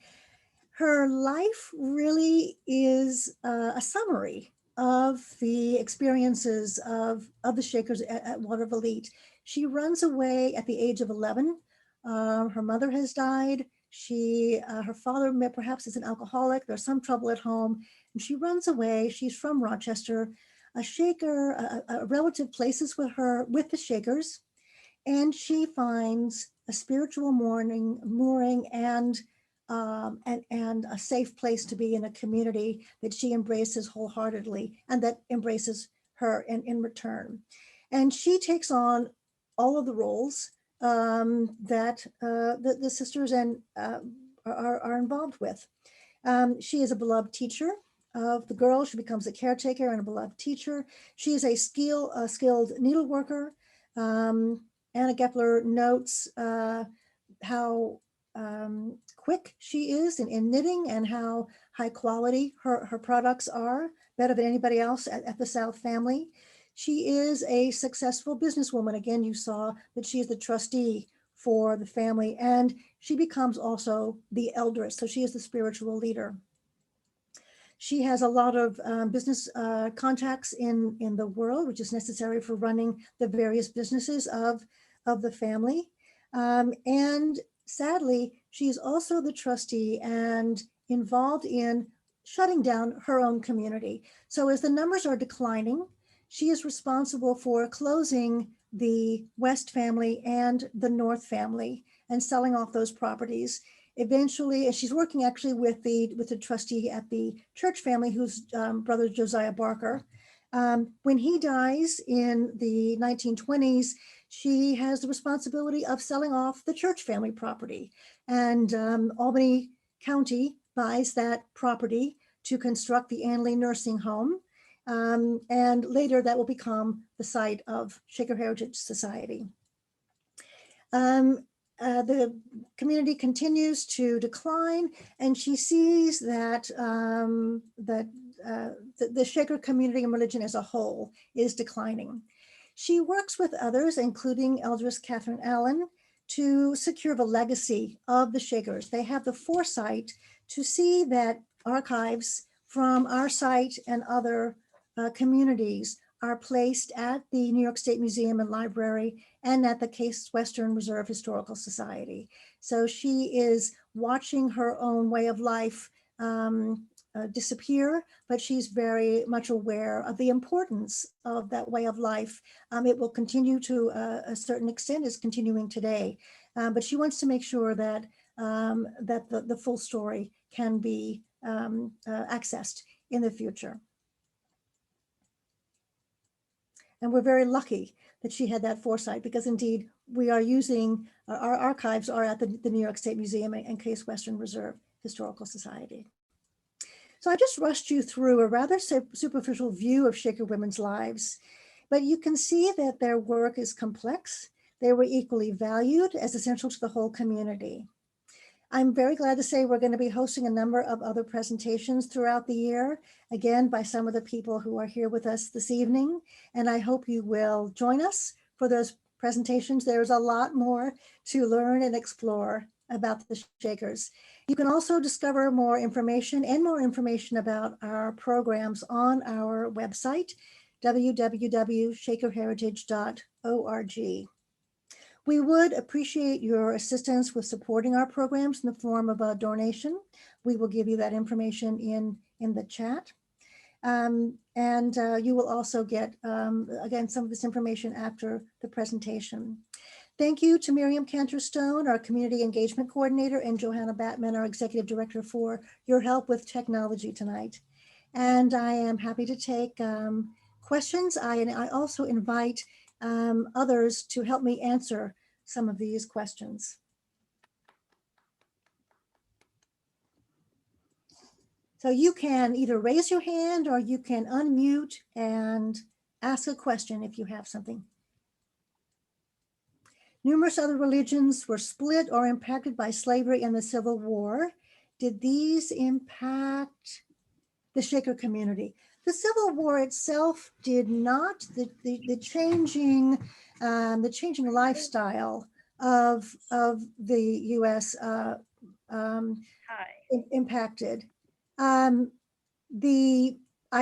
Her life really is a summary of the experiences of the Shakers at Waterville. She runs away at the age of 11. Her mother has died. Her father perhaps is an alcoholic. There's some trouble at home. And she runs away. She's from Rochester. A Shaker, a relative places with her, with the Shakers, and she finds a spiritual mooring and a safe place to be in a community that she embraces wholeheartedly and that embraces her in return. And she takes on all of the roles that the sisters are involved with. She is a beloved teacher of the girls. She becomes a caretaker and a beloved teacher. She is a skilled needleworker. Anna Gepler notes how quick she is in knitting and how high quality her products are, better than anybody else at the South family. She is a successful businesswoman. Again, you saw that she is the trustee for the family, and she becomes also the eldress. So she is the spiritual leader. She has a lot of business contacts in the world, which is necessary for running the various businesses of the family. And sadly, she's also the trustee and involved in shutting down her own community. So as the numbers are declining, she is responsible for closing the West family and the North family and selling off those properties. Eventually, and she's working actually with the trustee at the church family, whose brother Josiah Barker. When he dies in the 1920s, she has the responsibility of selling off the church family property. And Albany County buys that property to construct the Anley Nursing Home. And later that will become the site of Shaker Heritage Society. The community continues to decline, and she sees that the Shaker community and religion as a whole is declining. She works with others, including Eldress Catherine Allen, to secure the legacy of the Shakers. They have the foresight to see that archives from our site and other communities are placed at the New York State Museum and Library and at the Case Western Reserve Historical Society. So she is watching her own way of life disappear, but she's very much aware of the importance of that way of life. It will continue to a certain extent, is continuing today, but she wants to make sure that that the full story can be accessed in the future. And we're very lucky that she had that foresight, because indeed we are using, our archives are at the New York State Museum and Case Western Reserve Historical Society. So I just rushed you through a rather superficial view of Shaker women's lives, but you can see that their work is complex, They were equally valued as essential to the whole community. I'm very glad to say we're going to be hosting a number of other presentations throughout the year, again, by some of the people who are here with us this evening. And I hope you will join us for those presentations. There's a lot more to learn and explore about the Shakers. You can also discover more information about our programs on our website, www.shakerheritage.org. We would appreciate your assistance with supporting our programs in the form of a donation. We will give you that information in the chat. You will also get, again, some of this information after the presentation. Thank you to Miriam Cantor-Stone, our Community Engagement Coordinator, and Johanna Batman, our Executive Director, for your help with technology tonight. And I am happy to take questions. I also invite others to help me answer some of these questions. So you can either raise your hand or you can unmute and ask a question if you have something. Numerous other religions were split or impacted by slavery and the Civil War. Did these impact the Shaker community? The Civil War itself did not. The changing lifestyle of the U.S. Impacted. I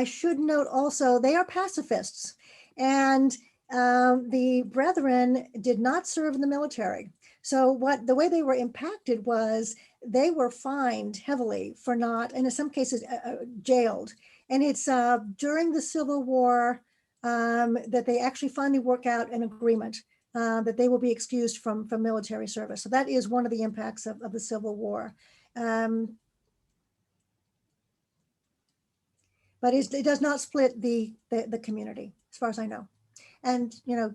should note also they are pacifists, and the Brethren did not serve in the military. So the way they were impacted was they were fined heavily for not, and in some cases jailed. And it's during the Civil War that they actually finally work out an agreement that they will be excused from military service. So that is one of the impacts of the Civil War. But it does not split the community, as far as I know. And, you know,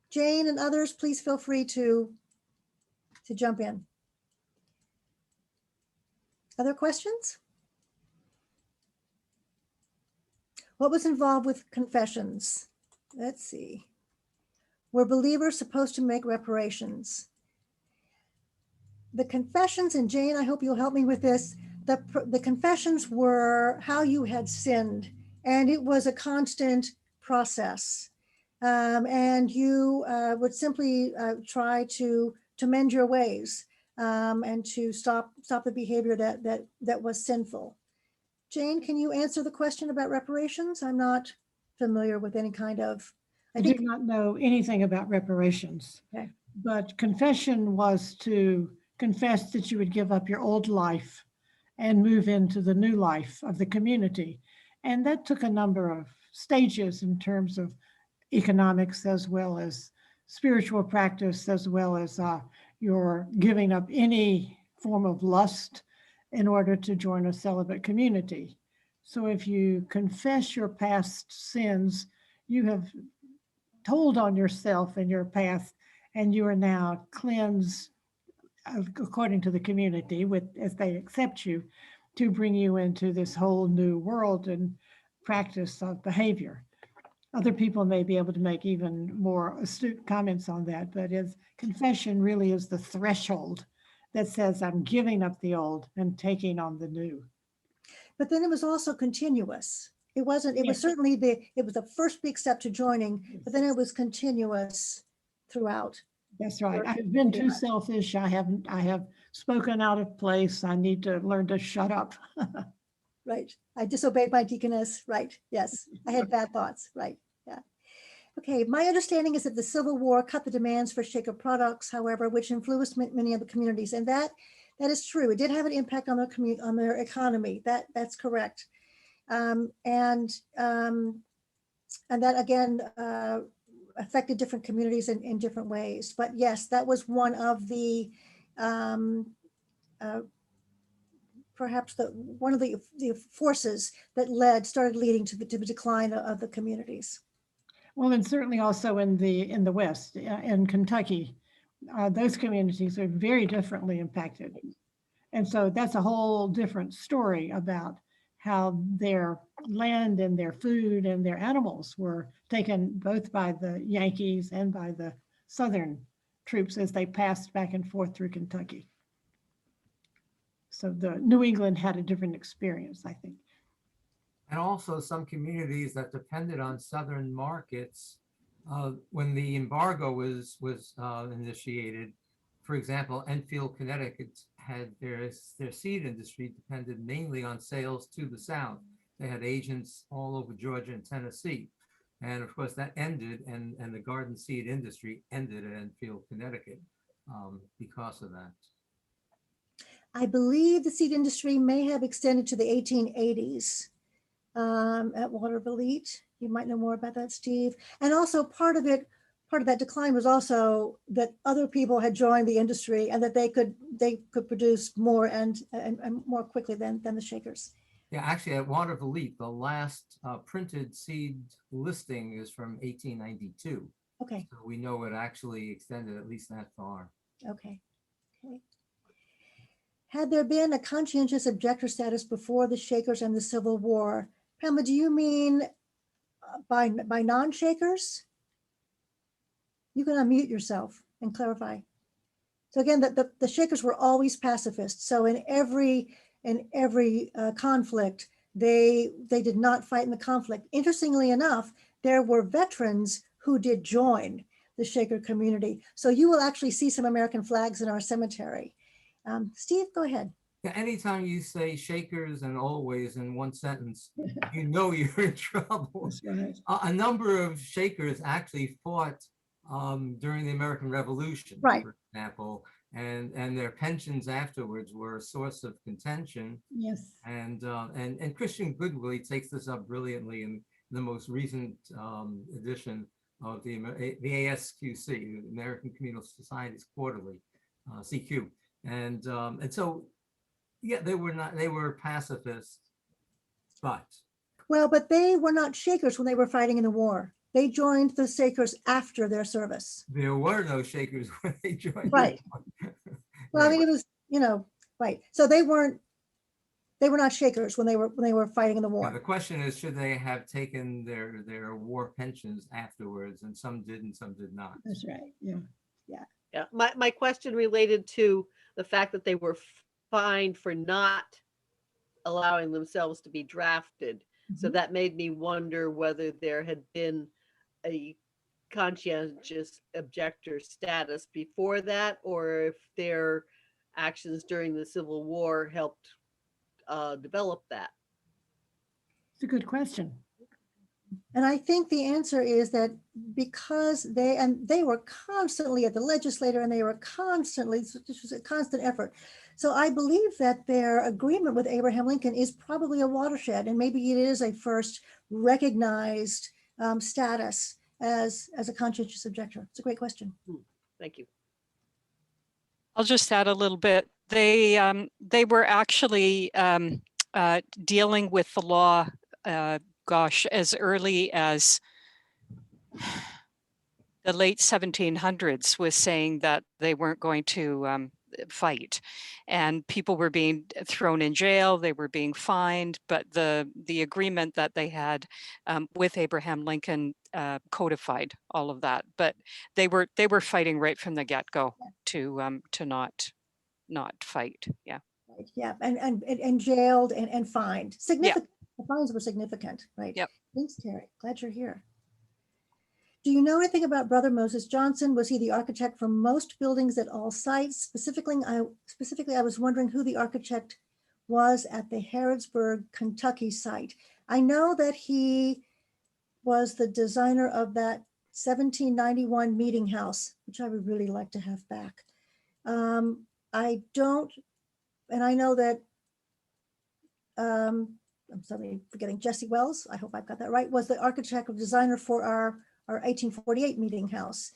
Jane and others, please feel free to jump in. Other questions? What was involved with confessions? Let's see. Were believers supposed to make reparations? The confessions, and Jane, I hope you'll help me with this. The confessions were how you had sinned, and it was a constant process. And you would simply try to mend your ways and to stop the behavior that was sinful. Jane, can you answer the question about reparations? I'm not familiar with any kind of. I do not know anything about reparations. Okay. But confession was to confess that you would give up your old life and move into the new life of the community. And that took a number of stages in terms of economics, as well as spiritual practice, as well as your giving up any form of lust in order to join a celibate community. So if you confess your past sins, you have told on yourself and your past, and you are now cleansed according to the community, as they accept you, to bring you into this whole new world and practice of behavior. Other people may be able to make even more astute comments on that, but as confession really is the threshold that says I'm giving up the old and taking on the new. But then it was also continuous. It wasn't, it was certainly it was the first big step to joining, but then it was continuous throughout. That's right. I've been too selfish. I have spoken out of place. I need to learn to shut up. Right. I disobeyed my deaconess. Right. Yes. I had bad thoughts. Right. Yeah. Okay. My understanding is that the Civil War cut the demands for Shaker products, however, which influenced many other communities. And that is true. It did have an impact on their economy. That's correct. And that again affected different communities in different ways. But yes, that was one of the perhaps one of the forces that started leading to the decline of the communities. Well, and certainly also in the West, in Kentucky, those communities are very differently impacted. And so that's a whole different story about how their land and their food and their animals were taken both by the Yankees and by the Southern troops as they passed back and forth through Kentucky. So the New England had a different experience, I think. And also some communities that depended on Southern markets when the embargo was initiated. For example, Enfield, Connecticut had their seed industry depended mainly on sales to the South. They had agents all over Georgia and Tennessee. And of course that ended, and the garden seed industry ended at Enfield, Connecticut because of that. I believe the seed industry may have extended to the 1880s at Watervliet. You might know more about that, Steve. And also part of that decline was also that other people had joined the industry and that they could produce more and more quickly than the Shakers. Yeah, actually at Watervliet, the last printed seed listing is from 1892. Okay. So we know it actually extended at least that far. Okay. Okay. Had there been a conscientious objector status before the Shakers and the Civil War? Pamela, do you mean by non-Shakers? You can unmute yourself and clarify. So again, the Shakers were always pacifists. So in every conflict, they did not fight in the conflict. Interestingly enough, there were veterans who did join the Shaker community. So you will actually see some American flags in our cemetery. Steve, go ahead. Yeah, anytime you say Shakers and always in one sentence, you know you're in trouble. That's right. A number of Shakers actually fought during the American Revolution, Right. for example, and their pensions afterwards were a source of contention. Yes. And Christian Goodwillie takes this up brilliantly in the most recent edition of the ASQC, the American Communal Societies Quarterly, CQ. And so, yeah, they were pacifists, but. Well, but they were not Shakers when they were fighting in the war. They joined the Shakers after their service. There were no Shakers when they joined. Right. Well, I mean, it was, right. So they were not Shakers when they were fighting in the war. Yeah, the question is, should they have taken their war pensions afterwards? And some did and some did not. That's right. Yeah. Yeah, my question related to the fact that they were fined for not allowing themselves to be drafted. So that made me wonder whether there had been a conscientious objector status before that, or if their actions during the Civil War helped develop that. It's a good question. And I think the answer is that because they were constantly at the legislature and they were constantly, this was a constant effort. So I believe that their agreement with Abraham Lincoln is probably a watershed, and maybe it is a first recognized status as a conscientious objector. It's a great question. Thank you. I'll just add a little bit. They were actually dealing with the law, gosh, as early as the late 1700s, was saying that they weren't going to fight, and people were being thrown in jail, they were being fined, but the agreement that they had with Abraham Lincoln codified all of that. But they were fighting right from the get-go to not fight. Yeah. Right. Yeah, and jailed and fined. Significant. The fines were significant, right? Yep. Thanks, Terry. Glad you're here. Do you know anything about Brother Moses Johnson? Was he the architect for most buildings at all sites? Specifically, I was wondering who the architect was at the Harrodsburg, Kentucky site. I know that he was the designer of that 1791 meeting house, which I would really like to have back. I don't, and I know that, I'm sorry, forgetting Jesse Wells, I hope I've got that right, was the architect or designer for our 1848 meeting house.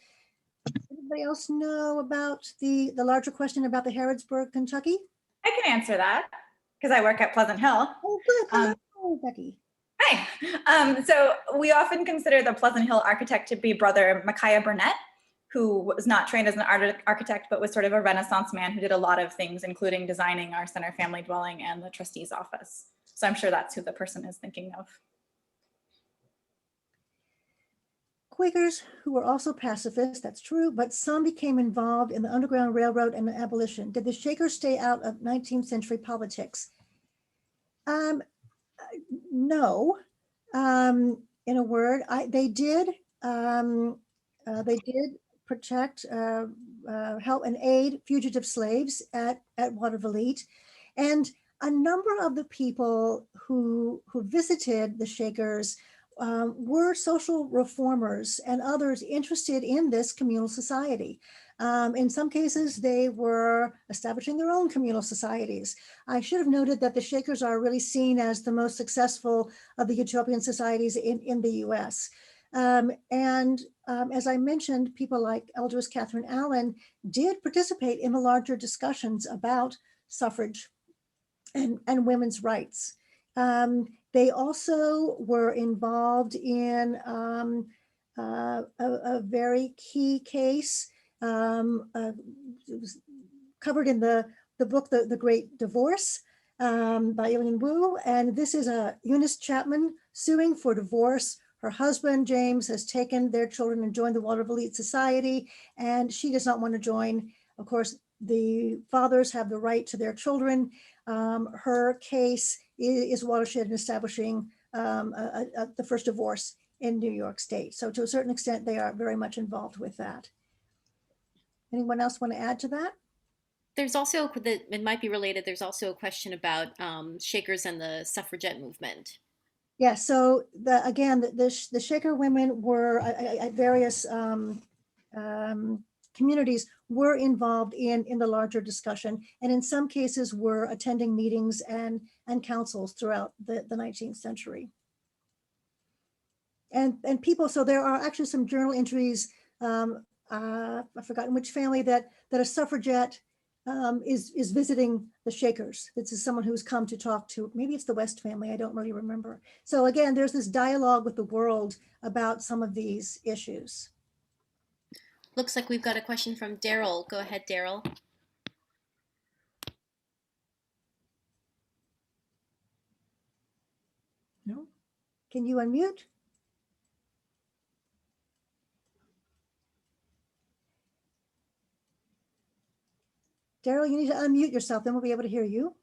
Anybody else know about the larger question about the Harrodsburg, Kentucky? I can answer that because I work at Pleasant Hill. Oh, good. Hello, Becky. Hi. So we often consider the Pleasant Hill architect to be Brother Micaiah Burnett, who was not trained as an architect, but was sort of a Renaissance man who did a lot of things, including designing our center family dwelling and the trustee's office. So I'm sure that's who the person is thinking of. Quakers who were also pacifists, that's true, but some became involved in the Underground Railroad and abolition. Did the Shakers stay out of 19th century politics? No, in a word, they did protect, help and aid fugitive slaves at Watervliet. And a number of the people who visited the Shakers were social reformers and others interested in this communal society. In some cases, they were establishing their own communal societies. I should have noted that the Shakers are really seen as the most successful of the utopian societies in the US. As I mentioned, people like Eldridge Catherine Allen did participate in the larger discussions about suffrage and women's rights. They also were involved in a very key case. It was covered in the book, The Great Divorce by Eileen Wu. And this is Eunice Chapman suing for divorce. Her husband, James, has taken their children and joined the Watervliet Society, and she does not want to join. Of course, the fathers have the right to their children. Her case is watershed in establishing the first divorce in New York State. So to a certain extent, they are very much involved with that. Anyone else want to add to that? There's also, it might be related, there's also a question about Shakers and the suffragette movement. Yeah, so again, the Shaker women were at various communities were involved in the larger discussion, and in some cases were attending meetings and councils throughout the 19th century. And people, so there are actually some journal entries, I've forgotten which family, that a suffragette is visiting the Shakers. This is someone who's come to talk to, maybe it's the West family, I don't really remember. So again, there's this dialogue with the world about some of these issues. Looks like we've got a question from Daryl. Go ahead, Daryl. No? Can you unmute? Daryl, you need to unmute yourself, then we'll be able to hear you.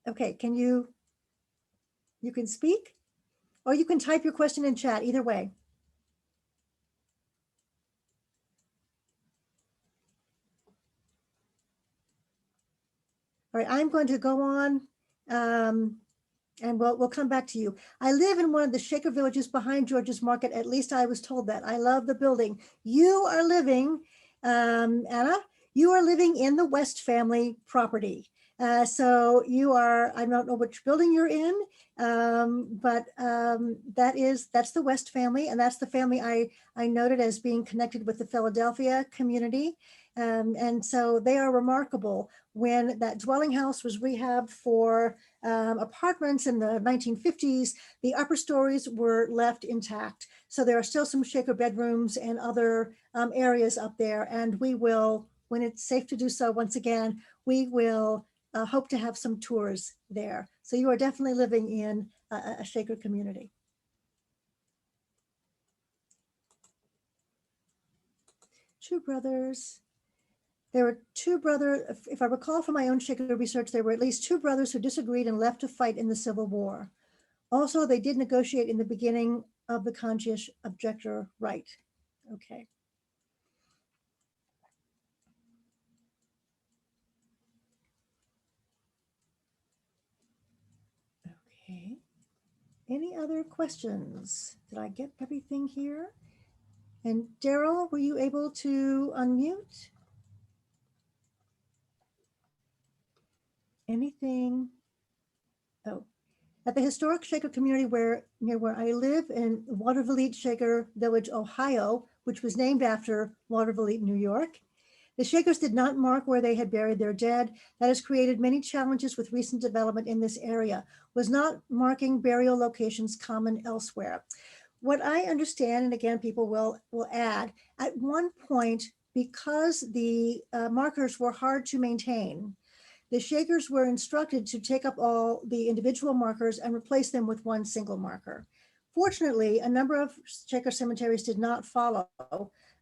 Okay, you can speak, or you can type your question in chat, either way. All right, I'm going to go on and we'll come back to you. I live in one of the Shaker villages behind George's Market. At least I was told that. I love the building. You are living, Anna, you are living in the West family property. So you are, I don't know which building you're in, but that's the West family, and that's the family I noted as being connected with the Philadelphia community. And so they are remarkable. When that dwelling house was rehabbed for apartments in the 1950s, the upper stories were left intact. So there are still some Shaker bedrooms and other areas up there. And we will, when it's safe to do so, once again, we will hope to have some tours there. So you are definitely living in a Shaker community. Two brothers. There were two brothers, if I recall from my own Shaker research, there were at least two brothers who disagreed and left to fight in the Civil War. Also, they did negotiate in the beginning of the conscientious objector right. Okay. Okay. Any other questions? Did I get everything here? And Daryl, were you able to unmute? Anything? Oh, at the historic Shaker community near where I live in Watervliet Shaker Village, Ohio, which was named after Watervliet, New York. The Shakers did not mark where they had buried their dead. That has created many challenges with recent development in this area. Was not marking burial locations common elsewhere? What I understand, and again, people will add, at one point, because the markers were hard to maintain, the Shakers were instructed to take up all the individual markers and replace them with one single marker. Fortunately, a number of Shaker cemeteries did not follow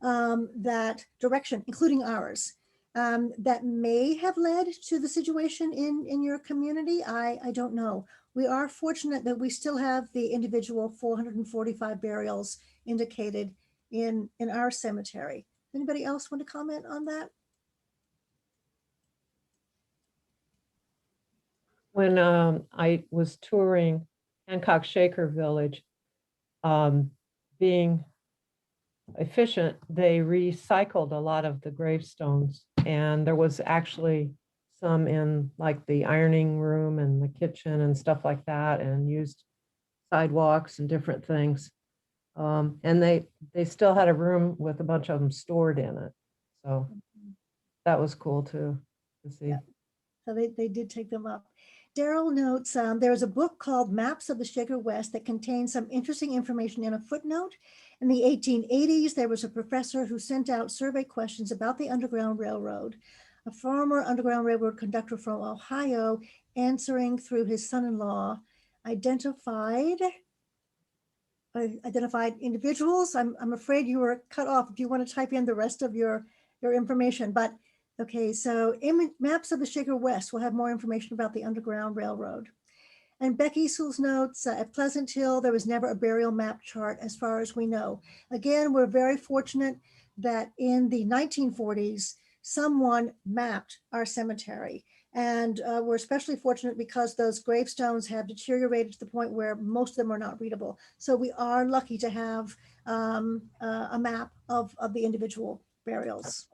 that direction, including ours. That may have led to the situation in your community. I don't know. We are fortunate that we still have the individual 445 burials indicated in our cemetery. Anybody else want to comment on that? When I was touring Hancock Shaker Village, being efficient, they recycled a lot of the gravestones, and there was actually some in like the ironing room and the kitchen and stuff like that, and used sidewalks and different things. And they still had a room with a bunch of them stored in it. So that was cool too, to see. Yeah. So they did take them up. Daryl notes there is a book called Maps of the Shaker West that contains some interesting information in a footnote. In the 1880s, there was a professor who sent out survey questions about the Underground Railroad. A former Underground Railroad conductor from Ohio, answering through his son-in-law, identified individuals. I'm afraid you were cut off if you want to type in the rest of your information, but okay, so Maps of the Shaker West will have more information about the Underground Railroad. And Becky Sewell's notes, at Pleasant Hill, there was never a burial map chart as far as we know. Again, we're very fortunate that in the 1940s, someone mapped our cemetery. And we're especially fortunate because those gravestones have deteriorated to the point where most of them are not readable. So we are lucky to have a map of the individual burials.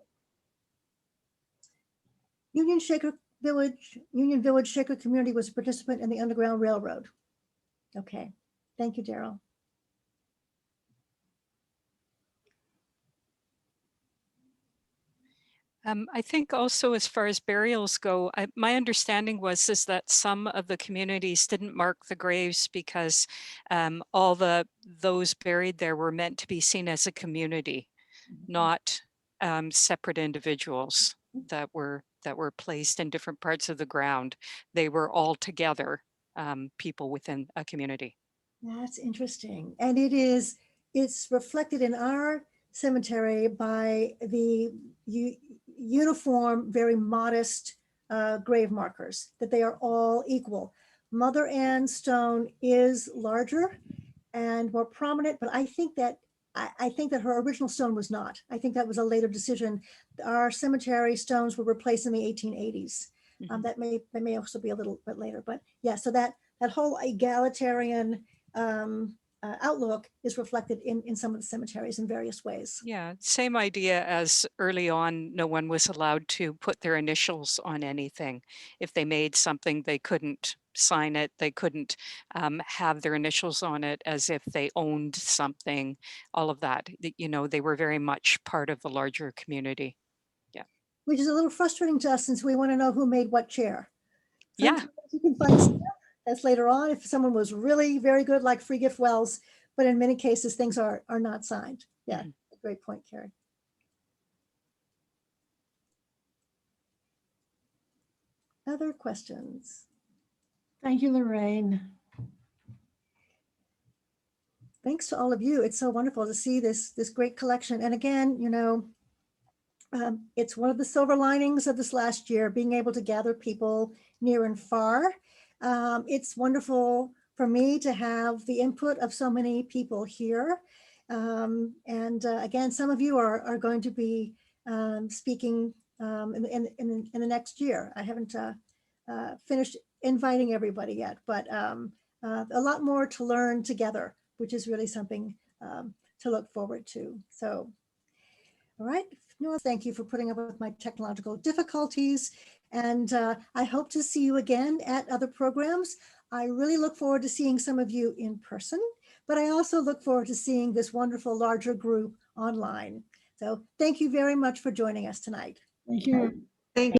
Union Village Shaker community was a participant in the Underground Railroad. Okay, thank you, Daryl. I think also as far as burials go, my understanding is that some of the communities didn't mark the graves because all those buried there were meant to be seen as a community, not separate individuals that were placed in different parts of the ground. They were all together people within a community. That's interesting, and it's reflected in our cemetery by the uniform, very modest grave markers, that they are all equal. Mother Ann's stone is larger and more prominent, but I think that her original stone was not. I think that was a later decision. Our cemetery stones were replaced in the 1880s. Mm-hmm. That may also be a little bit later, but yeah. So that whole egalitarian outlook is reflected in some of the cemeteries in various ways. Yeah, same idea as early on, no one was allowed to put their initials on anything. If they made something, they couldn't sign it. They couldn't have their initials on it as if they owned something, all of that. You know, they were very much part of the larger community. Yeah. Which is a little frustrating to us since we want to know who made what chair. Sometimes Yeah. you can find stuff that's later on if someone was really very good, like Free Gift Wells, but in many cases things are not signed. Yeah, Mm-hmm. Great point, Carrie. Other questions? Thank you, Lorraine. Thanks to all of you. It's so wonderful to see this great collection. And again, you know, it's one of the silver linings of this last year, being able to gather people near and far. It's wonderful for me to have the input of so many people here. Again, some of you are going to be speaking in the next year. I haven't finished inviting everybody yet, but a lot more to learn together, which is really something to look forward to. So, all right. No, thank you for putting up with my technological difficulties. And I hope to see you again at other programs. I really look forward to seeing some of you in person, but I also look forward to seeing this wonderful larger group online. So thank you very much for joining us tonight. Thank you. Thank